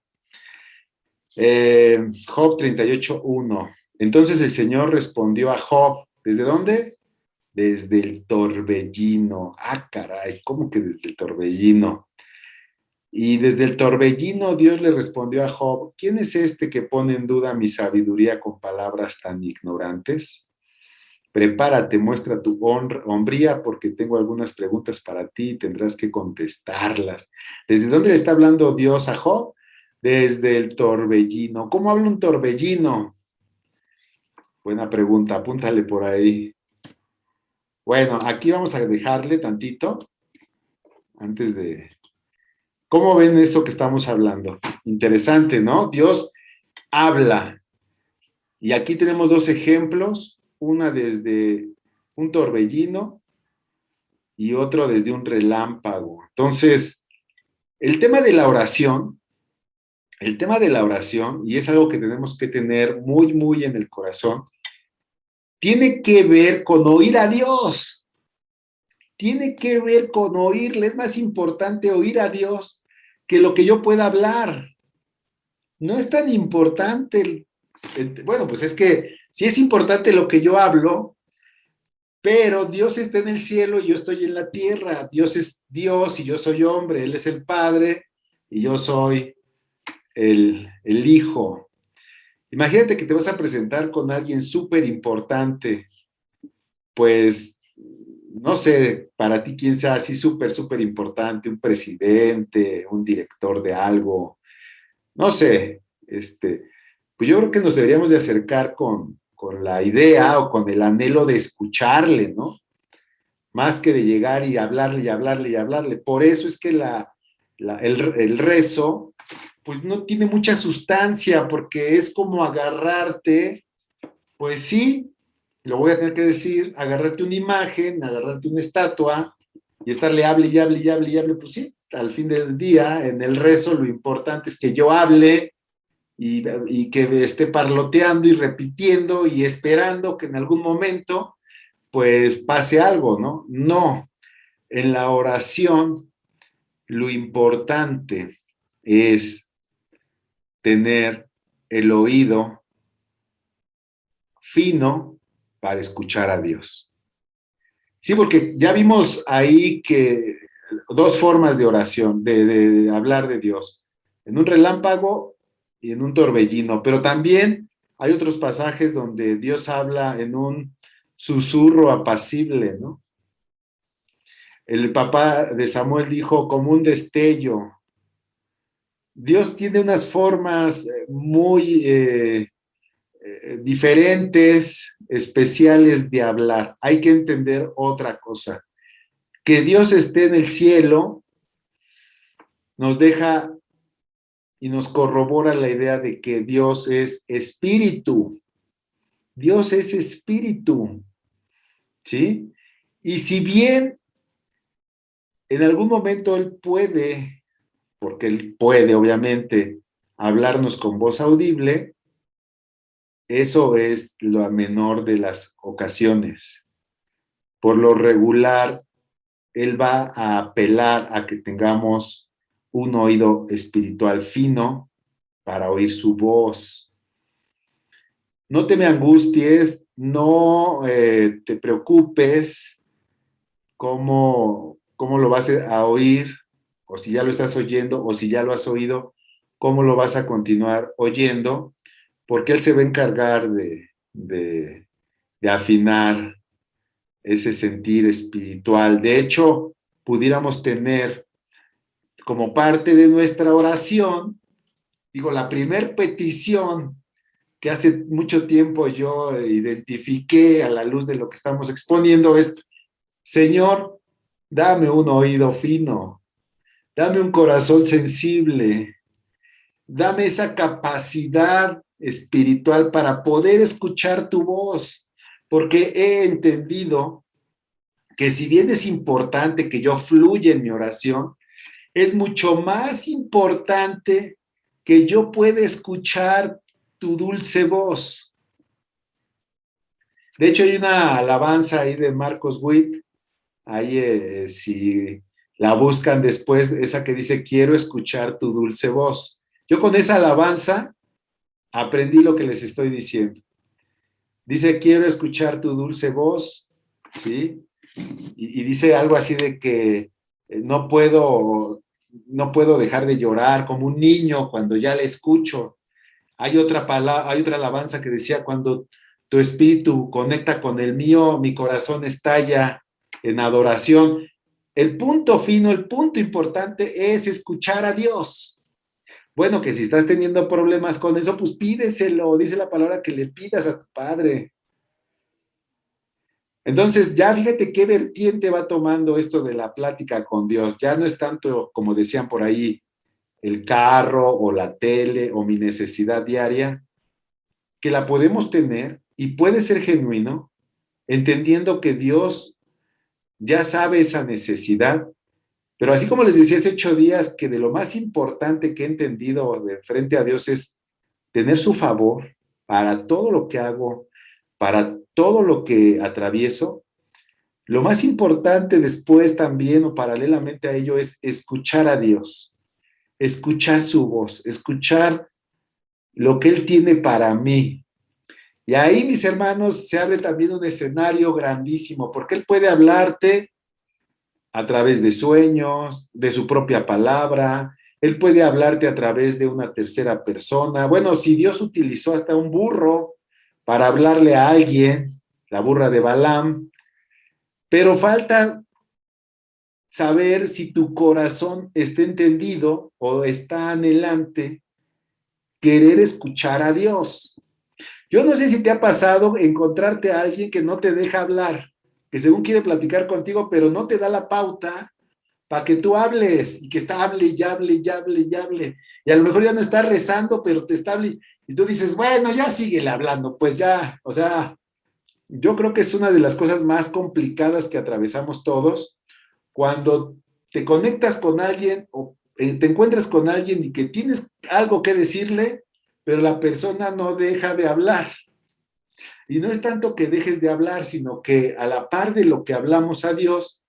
Speaker 1: Job 38:1. Entonces el Señor respondió a Job, ¿desde dónde? Desde el torbellino. Ah, caray, ¿cómo que desde el torbellino? Y desde el torbellino Dios le respondió a Job, ¿quién es este que pone en duda mi sabiduría con palabras tan ignorantes? Prepárate, muestra tu hombría, porque tengo algunas preguntas para ti y tendrás que contestarlas. ¿Desde dónde le está hablando Dios a Job? Desde el torbellino. ¿Cómo habla un torbellino? Buena pregunta, apúntale por ahí. Bueno, aquí vamos a dejarle tantito, antes de... ¿Cómo ven eso que estamos hablando? Interesante, ¿no? Dios habla. Y aquí tenemos dos ejemplos, una desde un torbellino y otro desde un relámpago. Entonces, el tema de la oración, y es algo que tenemos que tener muy, muy en el corazón, tiene que ver con oír a Dios. Tiene que ver con oírle. Es más importante oír a Dios que lo que yo pueda hablar. No es tan importante. Bueno, pues es que sí es importante lo que yo hablo, pero Dios está en el cielo y yo estoy en la tierra. Dios es Dios y yo soy hombre. Él es el Padre y yo soy el Hijo. Imagínate que te vas a presentar con alguien súper importante, pues, no sé, para ti quién sea así súper, súper importante, un presidente, un director de algo, no sé, pues yo creo que nos deberíamos de acercar con la idea o con el anhelo de escucharle, ¿no? Más que de llegar y hablarle y hablarle y hablarle. Por eso es que el rezo, pues no tiene mucha sustancia, porque es como agarrarte, pues sí, lo voy a tener que decir, agarrarte una imagen, agarrarte una estatua y estarle hable y hable y hable y hable, pues sí, al fin del día, en el rezo lo importante es que yo hable y que esté parloteando y repitiendo y esperando que en algún momento pues pase algo, ¿no? No, en la oración lo importante es tener el oído fino para escuchar a Dios. Sí, porque ya vimos ahí que dos formas de oración, de hablar de Dios, en un relámpago y en un torbellino, pero también hay otros pasajes donde Dios habla en un susurro apacible, ¿no? El papá de Samuel dijo, como un destello. Dios tiene unas formas muy diferentes, especiales de hablar. Hay que entender otra cosa. Que Dios esté en el cielo nos deja y nos corrobora la idea de que Dios es espíritu. Dios es espíritu, ¿sí? Y si bien en algún momento Él puede, porque Él puede obviamente hablarnos con voz audible, eso es la menor de las ocasiones. Por lo regular, Él va a apelar a que tengamos un oído espiritual fino para oír su voz. No te me angusties, no te preocupes cómo lo vas a oír, o si ya lo estás oyendo, o si ya lo has oído, cómo lo vas a continuar oyendo, porque Él se va a encargar de afinar ese sentir espiritual. De hecho, pudiéramos tener como parte de nuestra oración, digo, la primer petición que hace mucho tiempo yo identifiqué a la luz de lo que estamos exponiendo es, Señor, dame un oído fino, dame un corazón sensible, dame esa capacidad espiritual para poder escuchar tu voz, porque he entendido que si bien es importante que yo fluya en mi oración, es mucho más importante que yo pueda escuchar tu dulce voz. De hecho, hay una alabanza ahí de Marcos Witt, ahí si la buscan después, esa que dice, quiero escuchar tu dulce voz. Yo con esa alabanza aprendí lo que les estoy diciendo. Dice, quiero escuchar tu dulce voz, ¿sí? Y dice algo así de que no puedo dejar de llorar como un niño cuando ya le escucho. Hay otra alabanza que decía, cuando tu espíritu conecta con el mío, mi corazón estalla en adoración. El punto fino, el punto importante es escuchar a Dios. Bueno, que si estás teniendo problemas con eso, pues pídeselo, dice la palabra que le pidas a tu Padre. Entonces, ya fíjate qué vertiente va tomando esto de la plática con Dios. Ya no es tanto, como decían por ahí, el carro o la tele o mi necesidad diaria, que la podemos tener y puede ser genuino, entendiendo que Dios ya sabe esa necesidad, pero así como les decía hace 8 días, que de lo más importante que he entendido de frente a Dios es tener su favor para todo lo que hago, para todo lo que atravieso. Lo más importante después también o paralelamente a ello es escuchar a Dios, escuchar su voz, escuchar lo que Él tiene para mí. Y ahí, mis hermanos, se abre también un escenario grandísimo, porque Él puede hablarte a través de sueños, de su propia palabra, Él puede hablarte a través de una tercera persona. Bueno, si Dios utilizó hasta un burro para hablarle a alguien, la burra de Balaam, pero falta saber si tu corazón está entendido o está anhelante querer escuchar a Dios. Yo no sé si te ha pasado encontrarte a alguien que no te deja hablar, que según quiere platicar contigo, pero no te da la pauta para que tú hables, y que está hable y hable y hable y hable. Y a lo mejor ya no está rezando, pero te está hablando. Y tú dices, bueno, ya síguele hablando, pues ya, o sea, yo creo que es una de las cosas más complicadas que atravesamos todos, cuando te conectas con alguien o te encuentras con alguien y que tienes algo que decirle, pero la persona no deja de hablar. Y no es tanto que dejes de hablar, sino que a la par de lo que hablamos a Dios,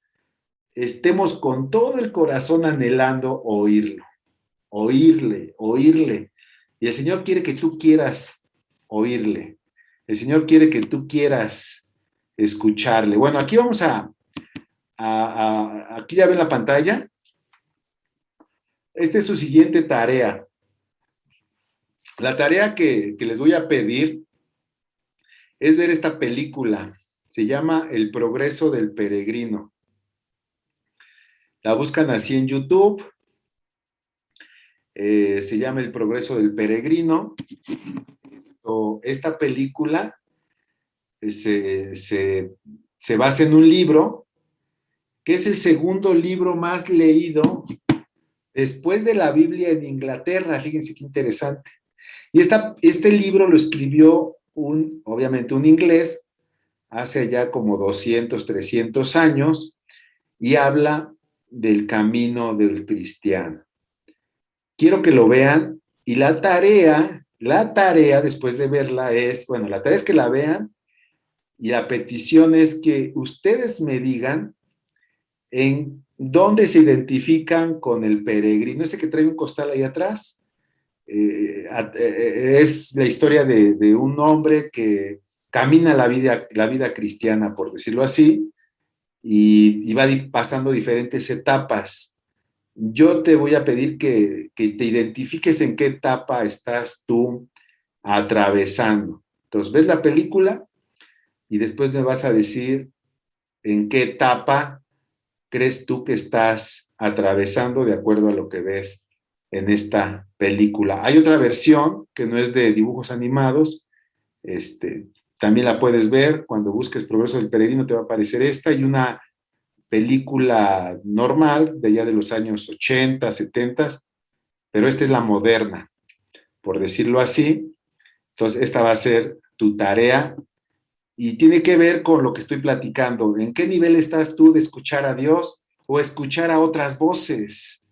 Speaker 1: estemos con todo el corazón anhelando oírlo, oírle, oírle. Y el Señor quiere que tú quieras oírle. El Señor quiere que tú quieras escucharle. Bueno, aquí vamos aquí ya ven la pantalla. Esta es su siguiente tarea. La tarea que les voy a pedir es ver esta película. Se llama El progreso del peregrino. La buscan así en YouTube. Se llama El progreso del peregrino. Esta película se basa en un libro que es el segundo libro más leído después de la Biblia en Inglaterra. Fíjense qué interesante. Y este libro lo escribió obviamente un inglés hace ya como 200, 300 años y habla del camino del cristiano. Quiero que lo vean y la tarea después de verla la tarea es que la vean y la petición es que ustedes me digan en dónde se identifican con el peregrino, ese que trae un costal ahí atrás. Es la historia de un hombre que camina la vida cristiana, por decirlo así, y va pasando diferentes etapas. Yo te voy a pedir que te identifiques en qué etapa estás tú atravesando. Entonces, ves la película y después me vas a decir en qué etapa crees tú que estás atravesando de acuerdo a lo que ves en esta película. Hay otra versión que no es de dibujos animados, también la puedes ver, cuando busques Progreso del Peregrino te va a aparecer esta, y una película normal de allá de los años 80, 70, pero esta es la moderna, por decirlo así. Entonces, esta va a ser tu tarea y tiene que ver con lo que estoy platicando. ¿En qué nivel estás tú de escuchar a Dios o escuchar a otras voces?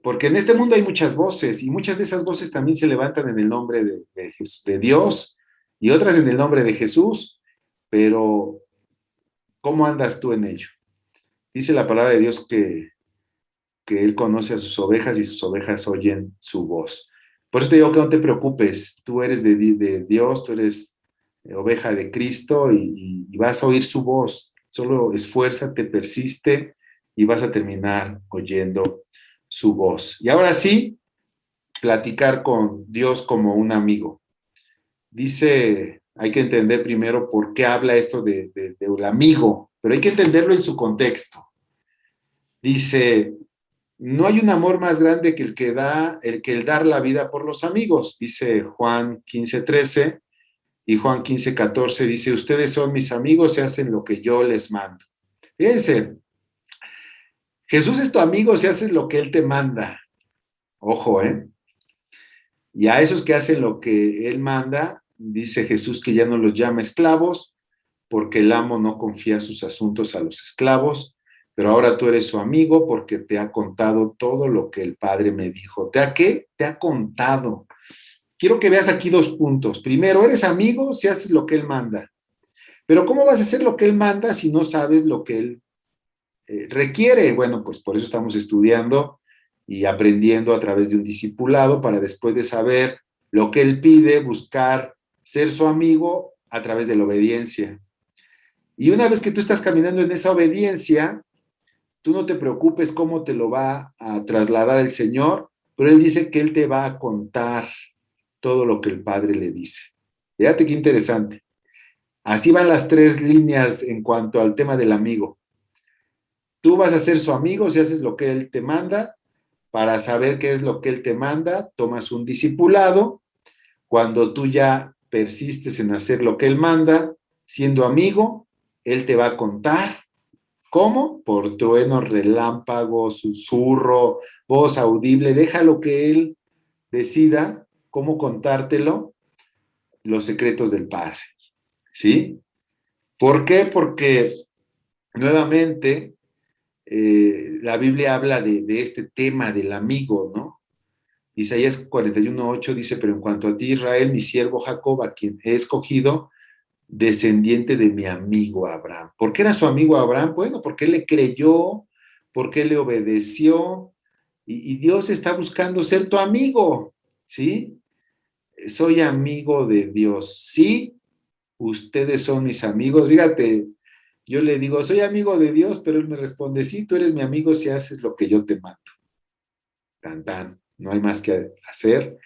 Speaker 1: Porque en este mundo hay muchas voces y muchas de esas voces también se levantan en el nombre de Dios y otras en el nombre de Jesús, pero ¿cómo andas tú en ello? Dice la palabra de Dios que Él conoce a sus ovejas y sus ovejas oyen su voz. Por eso te digo que no te preocupes, tú eres de Dios, tú eres oveja de Cristo y vas a oír su voz. Solo esfuérzate, persiste y vas a terminar oyendo su voz. Y ahora sí, platicar con Dios como un amigo. Dice, hay que entender primero por qué habla esto del amigo, pero hay que entenderlo en su contexto. Dice, no hay un amor más grande que el dar la vida por los amigos, dice Juan 15:13, y Juan 15:14 dice, ustedes son mis amigos y hacen lo que yo les mando. Fíjense, Jesús es tu amigo si haces lo que Él te manda. Ojo, Y a esos que hacen lo que Él manda, dice Jesús que ya no los llama esclavos, porque el amo no confía sus asuntos a los esclavos, pero ahora tú eres su amigo porque te ha contado todo lo que el Padre me dijo. ¿Te ha qué? Te ha contado. Quiero que veas aquí 2 puntos. Primero, eres amigo si haces lo que Él manda. Pero ¿cómo vas a hacer lo que Él manda si no sabes lo que Él requiere? Bueno, pues por eso estamos estudiando y aprendiendo a través de un discipulado para después de saber lo que Él pide, buscar ser su amigo a través de la obediencia. Y una vez que tú estás caminando en esa obediencia, tú no te preocupes cómo te lo va a trasladar el Señor, pero Él dice que Él te va a contar todo lo que el Padre le dice. Fíjate qué interesante. Así van las 3 líneas en cuanto al tema del amigo. Tú vas a ser su amigo si haces lo que Él te manda. Para saber qué es lo que Él te manda, tomas un discipulado. Cuando tú ya persistes en hacer lo que Él manda, siendo amigo, Él te va a contar. ¿Cómo? Por trueno, relámpago, susurro, voz audible. Déjalo que Él decida cómo contártelo, los secretos del Padre. ¿Sí? ¿Por qué? Porque nuevamente la Biblia habla de este tema del amigo, ¿no? Isaías 41:8 dice, pero en cuanto a ti, Israel, mi siervo Jacob, a quien he escogido, descendiente de mi amigo Abraham. ¿Por qué era su amigo Abraham? Bueno, porque él le creyó, porque él le obedeció, y Dios está buscando ser tu amigo, ¿sí? Soy amigo de Dios, sí, ustedes son mis amigos. Fíjate, yo le digo, soy amigo de Dios, pero él me responde, sí, tú eres mi amigo si haces lo que yo te mando. Tan, tan, no hay más que hacer.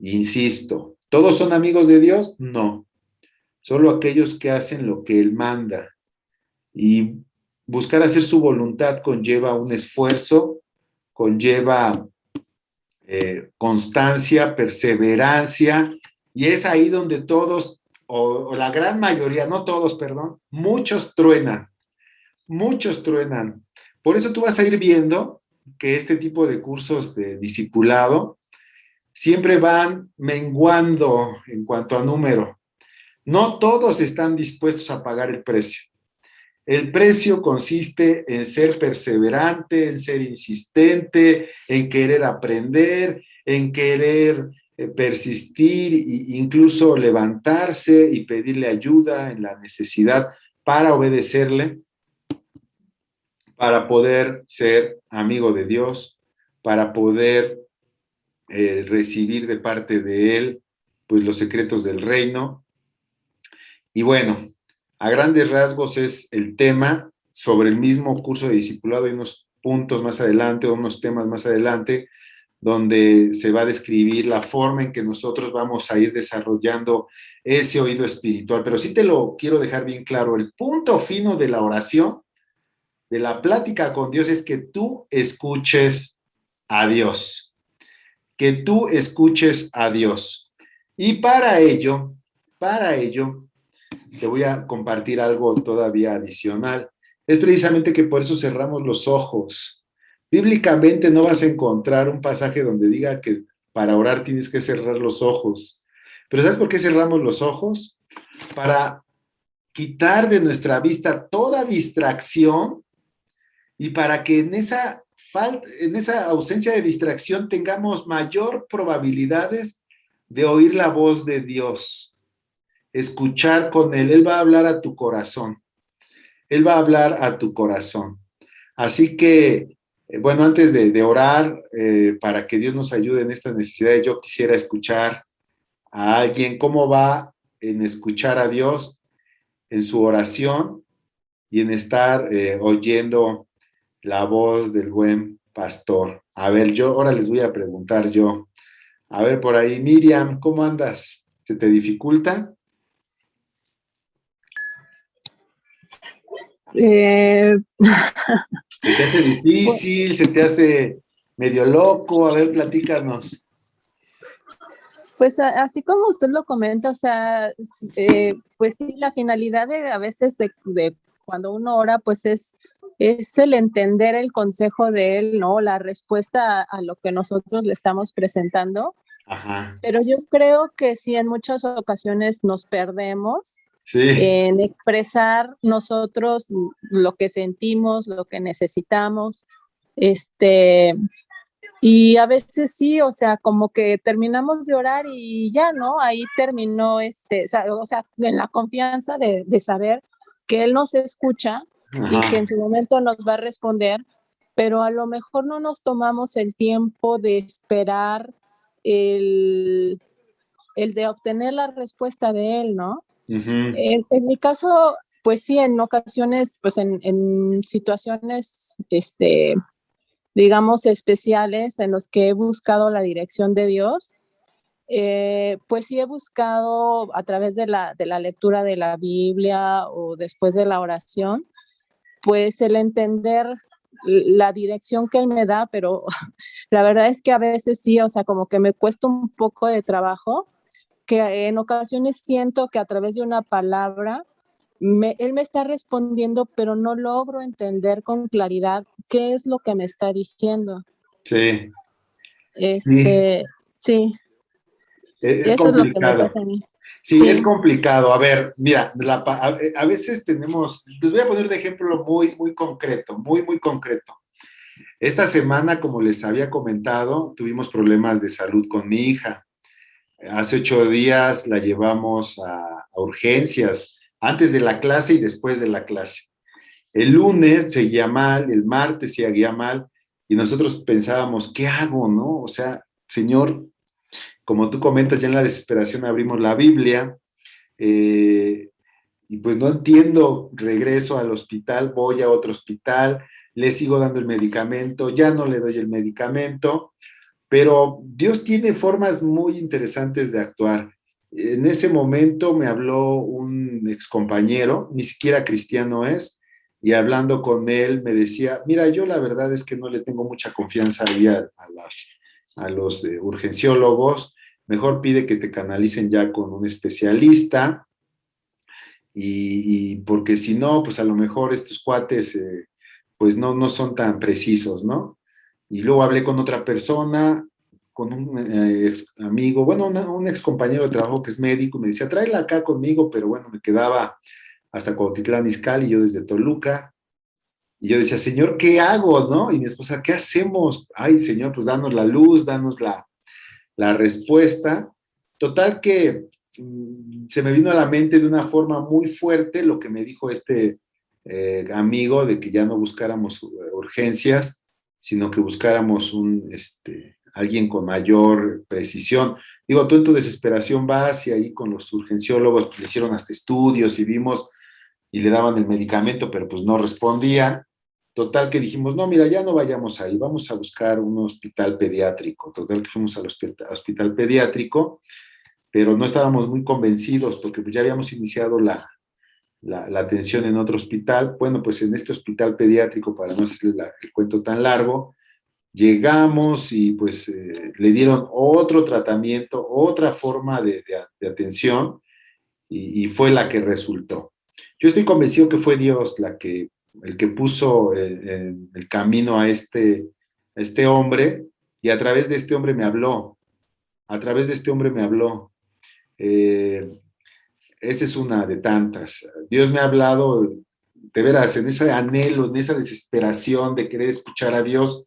Speaker 1: Insisto, ¿todos son amigos de Dios? No, solo aquellos que hacen lo que Él manda. Y buscar hacer su voluntad conlleva un esfuerzo, conlleva constancia, perseverancia, y es ahí donde todos, o la gran mayoría, no todos, perdón, muchos truenan. Por eso tú vas a ir viendo que este tipo de cursos de discipulado siempre van menguando en cuanto a número. No todos están dispuestos a pagar el precio. El precio consiste en ser perseverante, en ser insistente, en querer aprender, en querer persistir e incluso levantarse y pedirle ayuda en la necesidad para obedecerle, para poder ser amigo de Dios, para poder recibir de parte de Él pues los secretos del reino. Y bueno, a grandes rasgos es el tema. Sobre el mismo curso de discipulado hay unos puntos más adelante, o unos temas más adelante, donde se va a describir la forma en que nosotros vamos a ir desarrollando ese oído espiritual. Pero sí te lo quiero dejar bien claro, el punto fino de la oración, de la plática con Dios, es que tú escuches a Dios. Que tú escuches a Dios. Y para ello, te voy a compartir algo todavía adicional. Es precisamente que por eso cerramos los ojos. Bíblicamente no vas a encontrar un pasaje donde diga que para orar tienes que cerrar los ojos. Pero ¿sabes por qué cerramos los ojos? Para quitar de nuestra vista toda distracción y para que en esa ausencia de distracción tengamos mayor probabilidades de oír la voz de Dios, escuchar con Él. Él va a hablar a tu corazón. Él va a hablar a tu corazón. Así que, bueno, antes de orar, para que Dios nos ayude en estas necesidades, yo quisiera escuchar a alguien cómo va en escuchar a Dios en su oración y en estar oyendo la voz del buen pastor. A ver, yo ahora les voy a preguntar yo. A ver, por ahí, Miriam, ¿cómo andas? ¿Se te dificulta? ¿Se te hace difícil? ¿Se te hace medio loco? A ver, platícanos.
Speaker 11: Pues así como usted lo comenta, o sea, pues sí, la finalidad de a veces de cuando uno ora, pues es el entender el consejo de él, ¿no? La respuesta a lo que nosotros le estamos presentando.
Speaker 1: Ajá.
Speaker 11: Pero yo creo que sí, en muchas ocasiones nos perdemos en expresar nosotros lo que sentimos, lo que necesitamos, y a veces sí, o sea, como que terminamos de orar y ya, ¿no? Ahí terminó, o sea, en la confianza de saber que Él nos escucha. Ajá. Y que en su momento nos va a responder, pero a lo mejor no nos tomamos el tiempo de esperar el de obtener la respuesta de Él, ¿no? Uh-huh. En mi caso, pues sí, en ocasiones, pues en situaciones, digamos, especiales en los que he buscado la dirección de Dios, pues sí he buscado a través de la lectura de la Biblia o después de la oración, pues el entender la dirección que Él me da, pero la verdad es que a veces sí, o sea, como que me cuesta un poco de trabajo, que en ocasiones siento que a través de una palabra, Él me está respondiendo, pero no logro entender con claridad qué es lo que me está diciendo.
Speaker 1: Sí.
Speaker 11: Sí.
Speaker 1: Es
Speaker 11: eso
Speaker 1: complicado.
Speaker 11: Es lo que me pasa a mí.
Speaker 1: Sí, es complicado. A ver, mira, a veces tenemos, les voy a poner un ejemplo muy concreto, muy concreto. Esta semana, como les había comentado, tuvimos problemas de salud con mi hija. Hace 8 días la llevamos a urgencias, antes de la clase y después de la clase. El lunes seguía mal, el martes seguía mal, y nosotros pensábamos, ¿qué hago, no? O sea, Señor, como tú comentas, ya en la desesperación abrimos la Biblia y pues no entiendo, regreso al hospital, voy a otro hospital, le sigo dando el medicamento, ya no le doy el medicamento, pero Dios tiene formas muy interesantes de actuar. En ese momento me habló un excompañero, ni siquiera cristiano es, y hablando con él me decía, mira, yo la verdad es que no le tengo mucha confianza ahí a los urgenciólogos, mejor pide que te canalicen ya con un especialista, y porque si no, pues a lo mejor estos cuates pues no son tan precisos, ¿no? Y luego hablé con otra persona, con un ex amigo, bueno, un ex compañero de trabajo que es médico, me decía, tráela acá conmigo, pero bueno, me quedaba hasta Cuautitlán Izcalli, y yo desde Toluca, y yo decía, Señor, ¿qué hago, no? Y mi esposa, ¿qué hacemos? Ay, Señor, pues danos la luz, danos la respuesta. Total que se me vino a la mente de una forma muy fuerte lo que me dijo este amigo de que ya no buscáramos urgencias, sino que buscáramos alguien con mayor precisión. Digo, tú en tu desesperación vas y ahí con los urgenciólogos pues, le hicieron hasta estudios y vimos y le daban el medicamento, pero pues no respondía. Total que dijimos, no, mira, ya no vayamos ahí, vamos a buscar un hospital pediátrico. Total que fuimos al hospital pediátrico, pero no estábamos muy convencidos porque pues ya habíamos iniciado la atención en otro hospital. Bueno, pues en este hospital pediátrico, para no hacerle el cuento tan largo, llegamos y pues le dieron otro tratamiento, otra forma de atención y fue la que resultó. Yo estoy convencido que fue Dios el que puso el camino a este hombre, y a través de este hombre me habló, a través de este hombre me habló. Esta es una de tantas. Dios me ha hablado, de veras, en ese anhelo, en esa desesperación de querer escuchar a Dios.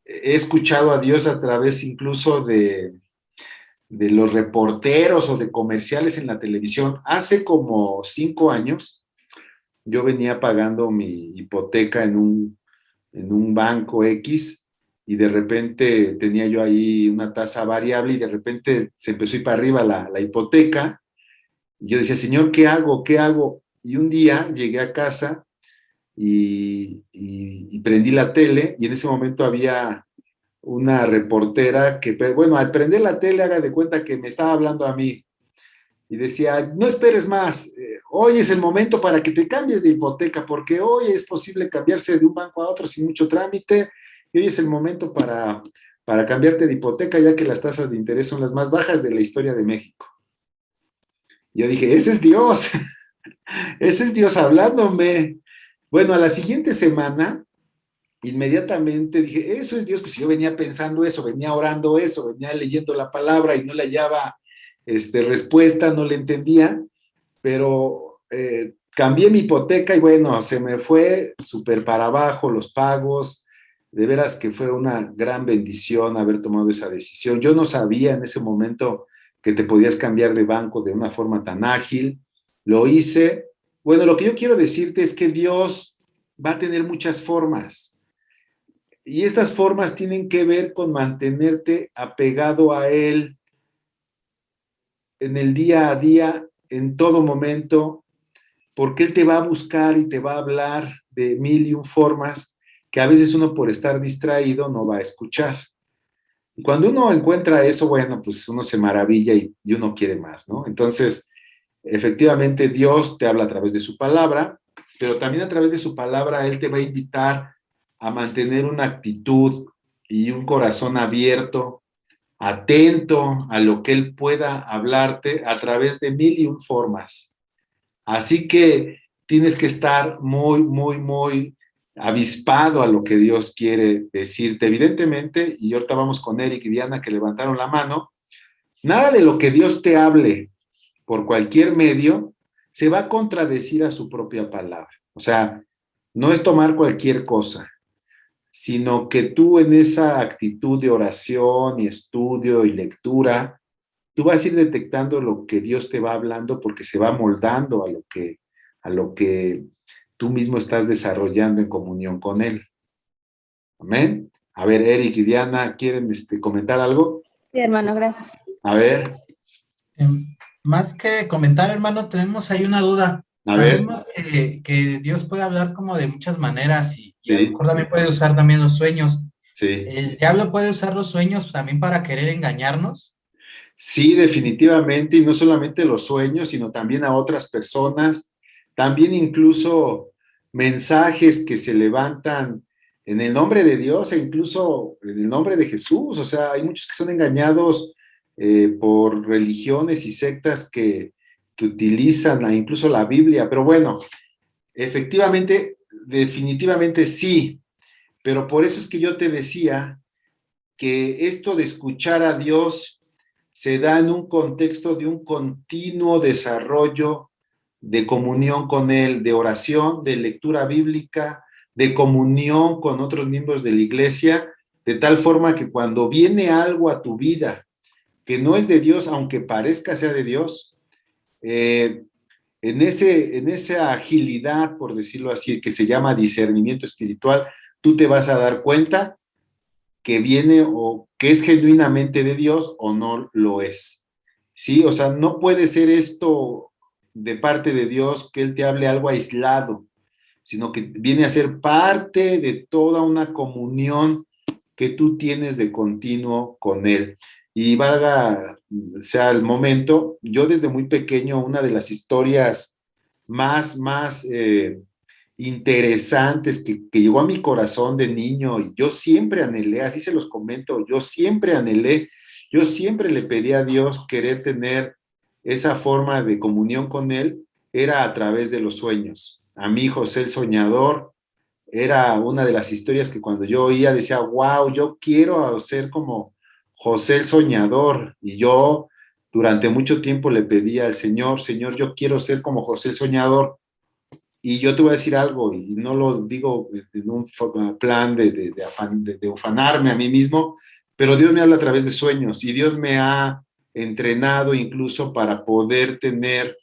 Speaker 1: He escuchado a Dios a través incluso de los reporteros o de comerciales en la televisión. Hace como 5 años, yo venía pagando mi hipoteca en un banco X, y de repente tenía yo ahí una tasa variable, y de repente se empezó a ir para arriba la hipoteca, y yo decía, Señor, ¿qué hago? ¿Qué hago? Y un día llegué a casa y prendí la tele, y en ese momento había una reportera que, bueno, al prender la tele, haga de cuenta que me estaba hablando a mí, y decía, no esperes más, hoy es el momento para que te cambies de hipoteca, porque hoy es posible cambiarse de un banco a otro sin mucho trámite, y hoy es el momento para cambiarte de hipoteca, ya que las tasas de interés son las más bajas de la historia de México. Y yo dije, ese es Dios, ese es Dios hablándome. Bueno, a la siguiente semana, inmediatamente dije, eso es Dios, pues yo venía pensando eso, venía orando eso, venía leyendo la palabra y no le hallaba respuesta, no le entendía, pero cambié mi hipoteca y bueno, se me fue súper para abajo los pagos. De veras que fue una gran bendición haber tomado esa decisión. Yo no sabía en ese momento que te podías cambiar de banco de una forma tan ágil. Lo hice. Bueno, lo que yo quiero decirte es que Dios va a tener muchas formas. Y estas formas tienen que ver con mantenerte apegado a Él en el día a día, en todo momento, porque Él te va a buscar y te va a hablar de 1001 formas que a veces uno por estar distraído no va a escuchar. Y cuando uno encuentra eso, bueno, pues uno se maravilla y uno quiere más, ¿no? Entonces, efectivamente, Dios te habla a través de su palabra, pero también a través de su palabra Él te va a invitar a mantener una actitud y un corazón abierto, atento a lo que Él pueda hablarte a través de 1001 formas. Así que tienes que estar muy, muy, muy avispado a lo que Dios quiere decirte. Evidentemente, y ahorita vamos con Eric y Diana que levantaron la mano, nada de lo que Dios te hable por cualquier medio se va a contradecir a su propia palabra. O sea, no es tomar cualquier cosa, sino que tú en esa actitud de oración y estudio y lectura, tú vas a ir detectando lo que Dios te va hablando porque se va moldando a lo que tú mismo estás desarrollando en comunión con Él. Amén. A ver, Eric y Diana, ¿quieren comentar algo?
Speaker 11: Sí, hermano, gracias.
Speaker 1: A ver.
Speaker 12: más que comentar, hermano, tenemos ahí una duda.
Speaker 1: A ver.
Speaker 12: Sabemos que Dios puede hablar como de muchas maneras y a lo
Speaker 1: Sí,
Speaker 12: mejor también puede usar también los sueños.
Speaker 1: sí.
Speaker 12: ¿El diablo puede usar los sueños también para querer engañarnos?
Speaker 1: Sí, definitivamente, y no solamente los sueños, sino también a otras personas, también incluso mensajes que se levantan en el nombre de Dios e incluso en el nombre de Jesús. O sea, hay muchos que son engañados por religiones y sectas que utilizan incluso la Biblia, pero bueno, efectivamente, definitivamente sí, pero por eso es que yo te decía que esto de escuchar a Dios se da en un contexto de un continuo desarrollo de comunión con Él, de oración, de lectura bíblica, de comunión con otros miembros de la iglesia, de tal forma que cuando viene algo a tu vida que no es de Dios, aunque parezca sea de Dios, en esa agilidad, por decirlo así, que se llama discernimiento espiritual, tú te vas a dar cuenta que viene o que es genuinamente de Dios o no lo es. ¿Sí? O sea, no puede ser esto de parte de Dios que Él te hable algo aislado, sino que viene a ser parte de toda una comunión que tú tienes de continuo con Él. Y valga sea el momento, yo desde muy pequeño, una de las historias más interesantes que llegó a mi corazón de niño, y yo siempre anhelé, así se los comento, yo siempre anhelé, yo siempre le pedí a Dios querer tener esa forma de comunión con Él, era a través de los sueños. A mí José el Soñador era una de las historias que cuando yo oía decía, wow, yo quiero ser como José el Soñador, y yo durante mucho tiempo le pedía al Señor, Señor, yo quiero ser como José el Soñador. Y yo te voy a decir algo, y no lo digo en un plan de ufanarme a mí mismo, pero Dios me habla a través de sueños y Dios me ha entrenado incluso para poder tener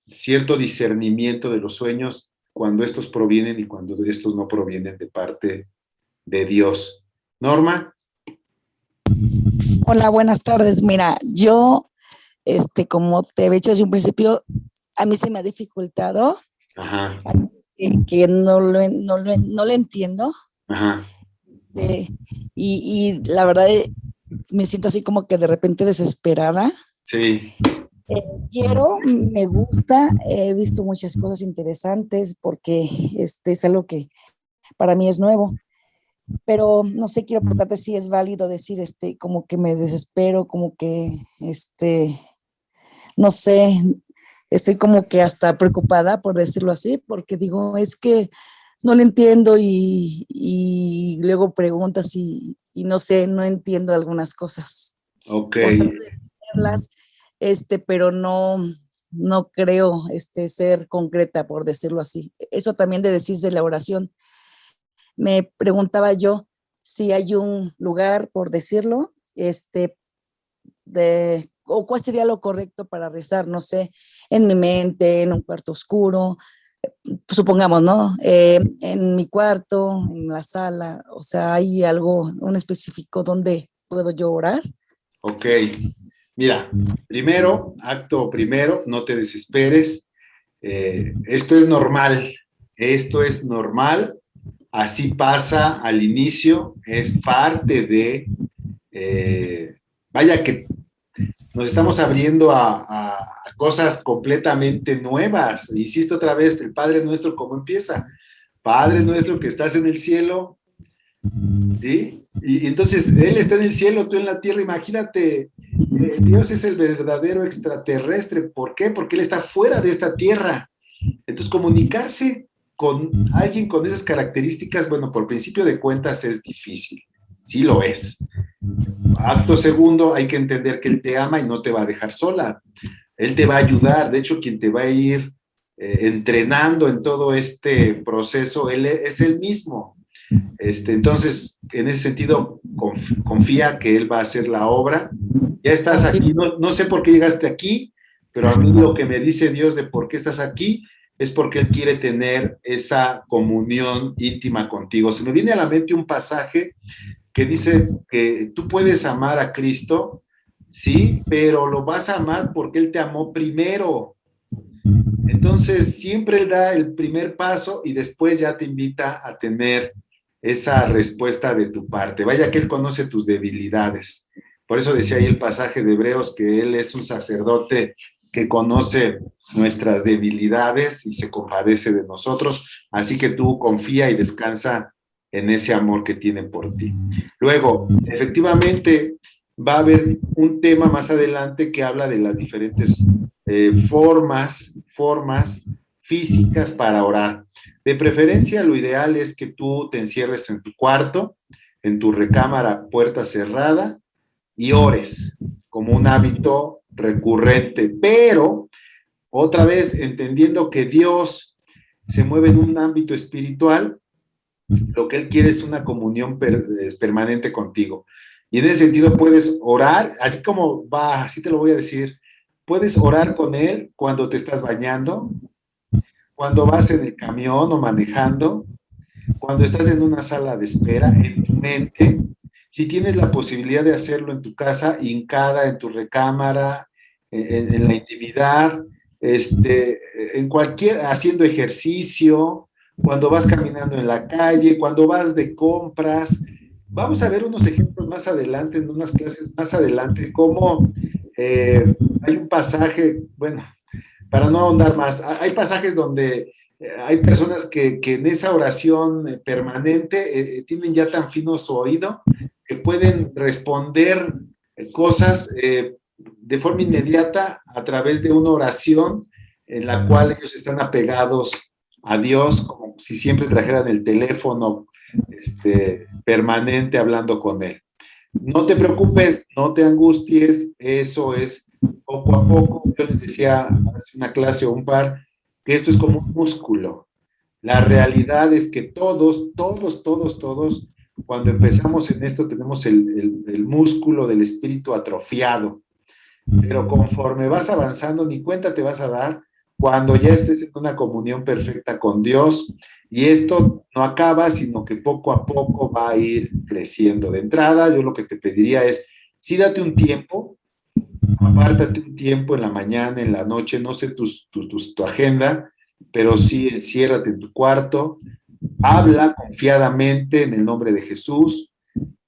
Speaker 1: cierto discernimiento de los sueños cuando estos provienen y cuando estos no provienen de parte de Dios. Norma.
Speaker 13: Hola, buenas tardes. Mira, yo, como te he dicho desde un principio, a mí se me ha dificultado.
Speaker 1: Ajá.
Speaker 13: Que no lo entiendo.
Speaker 1: Ajá.
Speaker 13: Y la verdad me siento así como que de repente desesperada.
Speaker 1: Sí.
Speaker 13: Me gusta, he visto muchas cosas interesantes porque es algo que para mí es nuevo. Pero no sé, quiero preguntarte si es válido decir como que me desespero, como que no sé. Estoy como que hasta preocupada, por decirlo así, porque digo, es que no lo entiendo y luego preguntas y no sé, no entiendo algunas cosas.
Speaker 1: Ok.
Speaker 13: Pero no creo ser concreta, por decirlo así. Eso también de decir de la oración. Me preguntaba yo si hay un lugar, por decirlo, o cuál sería lo correcto para rezar, no sé, en mi mente, en un cuarto oscuro, supongamos, ¿no? En mi cuarto, en la sala, o sea, ¿hay algo, un específico donde puedo yo orar?
Speaker 1: Ok, mira, acto primero, no te desesperes, esto es normal, así pasa al inicio, es parte de, vaya que nos estamos abriendo a cosas completamente nuevas. Insisto otra vez, el Padre Nuestro, ¿cómo empieza? Padre Nuestro que estás en el cielo, ¿sí? Y entonces Él está en el cielo, tú en la tierra, imagínate, Dios es el verdadero extraterrestre. ¿Por qué? Porque Él está fuera de esta tierra. Entonces, comunicarse con alguien con esas características, bueno, por principio de cuentas es difícil. Sí lo es. Acto segundo, hay que entender que Él te ama y no te va a dejar sola. Él te va a ayudar. De hecho, quien te va a ir entrenando en todo este proceso, Él es Él mismo. Entonces, en ese sentido, confía que Él va a hacer la obra. Ya estás aquí. No sé por qué llegaste aquí, pero a mí lo que me dice Dios de por qué estás aquí es porque Él quiere tener esa comunión íntima contigo. Se me viene a la mente un pasaje que dice que tú puedes amar a Cristo sí, pero lo vas a amar porque Él te amó primero. Entonces, siempre Él da el primer paso y después ya te invita a tener esa respuesta de tu parte. Vaya que Él conoce tus debilidades. Por eso decía ahí el pasaje de Hebreos que Él es un sacerdote que conoce nuestras debilidades y se compadece de nosotros. Así que tú confía y descansa en ese amor que tiene por ti. Luego, efectivamente, va a haber un tema más adelante que habla de las diferentes formas físicas para orar. De preferencia, lo ideal es que tú te encierres en tu cuarto, en tu recámara, puerta cerrada, y ores como un hábito recurrente, pero otra vez entendiendo que Dios se mueve en un ámbito espiritual, lo que Él quiere es una comunión permanente contigo. Y en ese sentido puedes orar, así como va, así te lo voy a decir, puedes orar con Él cuando te estás bañando, cuando vas en el camión o manejando, cuando estás en una sala de espera, en tu mente. Si tienes la posibilidad de hacerlo en tu casa, hincada, en tu recámara, en la intimidad, en cualquier, haciendo ejercicio, cuando vas caminando en la calle, cuando vas de compras. Vamos a ver unos ejemplos más adelante, en unas clases más adelante, cómo hay un pasaje, bueno, para no ahondar más, hay pasajes donde hay personas que en esa oración permanente tienen ya tan fino su oído que pueden responder cosas de forma inmediata a través de una oración en la cual ellos están apegados a Dios, como si siempre trajeran el teléfono permanente hablando con Él. No te preocupes, no te angusties, eso es poco a poco. Yo les decía hace una clase o un par que esto es como un músculo. La realidad es que todos, cuando empezamos en esto tenemos el músculo del espíritu atrofiado, pero conforme vas avanzando ni cuenta te vas a dar cuando ya estés en una comunión perfecta con Dios, y esto no acaba, sino que poco a poco va a ir creciendo. De entrada, yo lo que te pediría es, sí date un tiempo, apártate un tiempo en la mañana, en la noche, no sé tu agenda, pero sí enciérrate en tu cuarto, habla confiadamente en el nombre de Jesús,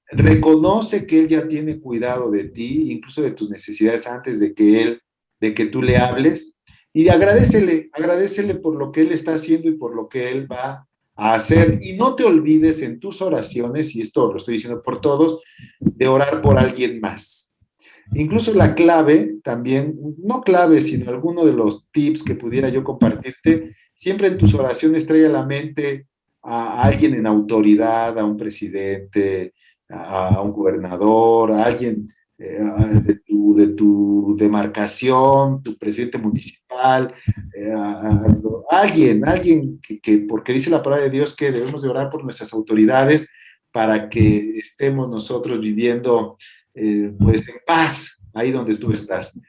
Speaker 1: reconoce que Él ya tiene cuidado de ti, incluso de tus necesidades antes de que tú le hables, y agradécele por lo que Él está haciendo y por lo que Él va a hacer. Y no te olvides en tus oraciones, y esto lo estoy diciendo por todos, de orar por alguien más. Incluso la clave también, no clave, sino alguno de los tips que pudiera yo compartirte, siempre en tus oraciones trae a la mente a alguien en autoridad, a un presidente, a un gobernador, a alguien de tu demarcación, tu presidente municipal, alguien que, porque dice la palabra de Dios que debemos de orar por nuestras autoridades para que estemos nosotros viviendo pues en paz, ahí donde tú estás,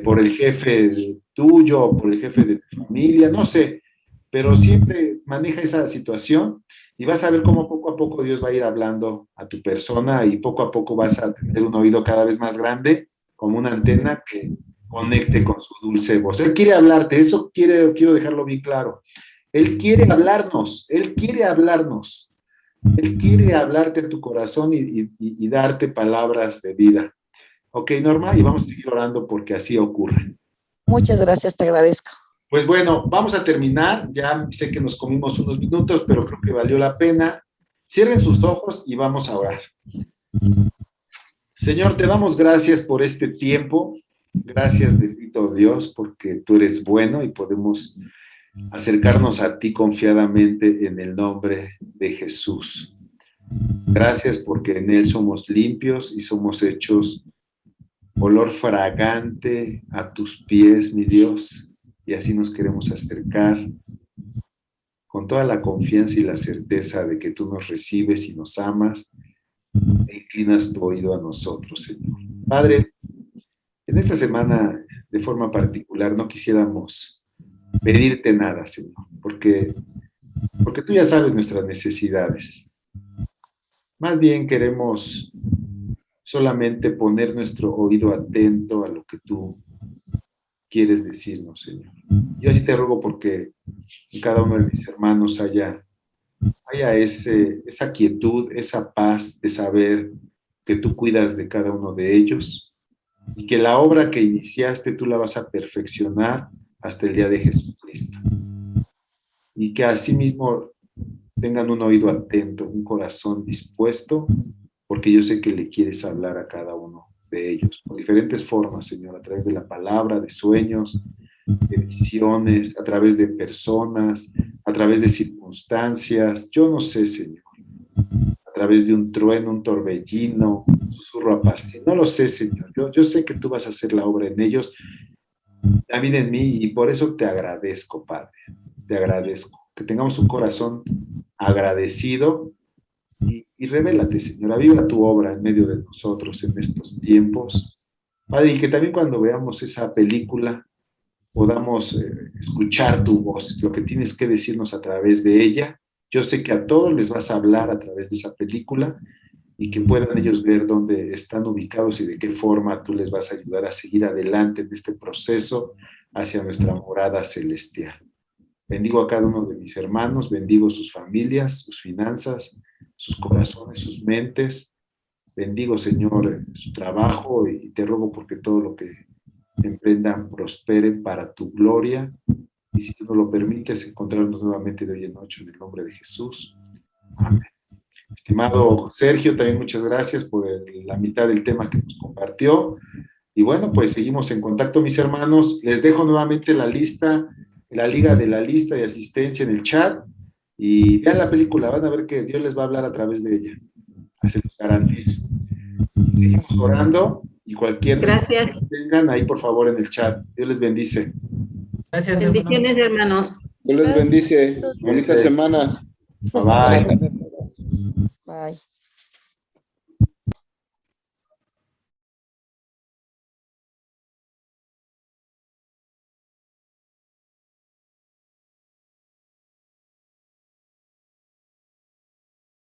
Speaker 1: por el jefe tuyo, por el jefe de tu familia, no sé, pero siempre maneja esa situación y vas a ver cómo poco a poco Dios va a ir hablando a tu persona y poco a poco vas a tener un oído cada vez más grande, como una antena que conecte con su dulce voz. Él quiere hablarte, eso quiero dejarlo bien claro. Él quiere hablarnos, Él quiere hablarnos. Él quiere hablarte a tu corazón y darte palabras de vida. Ok, Norma, y vamos a seguir orando porque así ocurre.
Speaker 13: Muchas gracias, te agradezco.
Speaker 1: Pues bueno, vamos a terminar. Ya sé que nos comimos unos minutos, pero creo que valió la pena. Cierren sus ojos y vamos a orar. Señor, te damos gracias por este tiempo. Gracias, bendito Dios, porque tú eres bueno y podemos acercarnos a ti confiadamente en el nombre de Jesús. Gracias porque en Él somos limpios y somos hechos olor fragante a tus pies, mi Dios, y así nos queremos acercar con toda la confianza y la certeza de que tú nos recibes y nos amas e inclinas tu oído a nosotros, Señor. Padre, en esta semana, de forma particular, no quisiéramos pedirte nada, Señor, porque tú ya sabes nuestras necesidades. Más bien queremos solamente poner nuestro oído atento a lo que tú quieres decirnos, Señor. Yo así te ruego porque en cada uno de mis hermanos haya esa quietud, esa paz de saber que tú cuidas de cada uno de ellos y que la obra que iniciaste tú la vas a perfeccionar hasta el día de Jesucristo. Y que asimismo tengan un oído atento, un corazón dispuesto, porque yo sé que le quieres hablar a cada uno de ellos, por diferentes formas, Señor, a través de la palabra, de sueños, de visiones, a través de personas, a través de circunstancias, yo no sé, Señor, a través de un trueno, un torbellino, un susurro apacible, no lo sé, Señor, yo sé que tú vas a hacer la obra en ellos, también en mí, y por eso te agradezco, Padre, te agradezco, que tengamos un corazón agradecido y revélate, Señor, aviva tu obra en medio de nosotros en estos tiempos, Padre, y que también cuando veamos esa película podamos escuchar tu voz, lo que tienes que decirnos a través de ella. Yo sé que a todos les vas a hablar a través de esa película y que puedan ellos ver dónde están ubicados y de qué forma tú les vas a ayudar a seguir adelante en este proceso hacia nuestra morada celestial. Bendigo a cada uno de mis hermanos, bendigo sus familias, sus finanzas, sus corazones, sus mentes. Bendigo, Señor, su trabajo y te ruego porque todo lo que emprendan prospere para tu gloria. Y si tú nos lo permites, encontrarnos nuevamente de hoy en noche en el nombre de Jesús. Amén. Estimado Sergio, también muchas gracias por la mitad del tema que nos compartió. Y bueno, pues seguimos en contacto, mis hermanos. Les dejo nuevamente la lista, la liga de la lista de asistencia en el chat. Y vean la película, van a ver que Dios les va a hablar a través de ella. Se los garantizo. Y seguimos orando y cualquier
Speaker 8: Gracias.
Speaker 1: que tengan ahí, por favor, en el chat. Dios les bendice.
Speaker 12: Gracias,
Speaker 8: Bendiciones, hermanos.
Speaker 2: Dios les bendice. Bonita semana.
Speaker 1: Bye.
Speaker 13: Bye.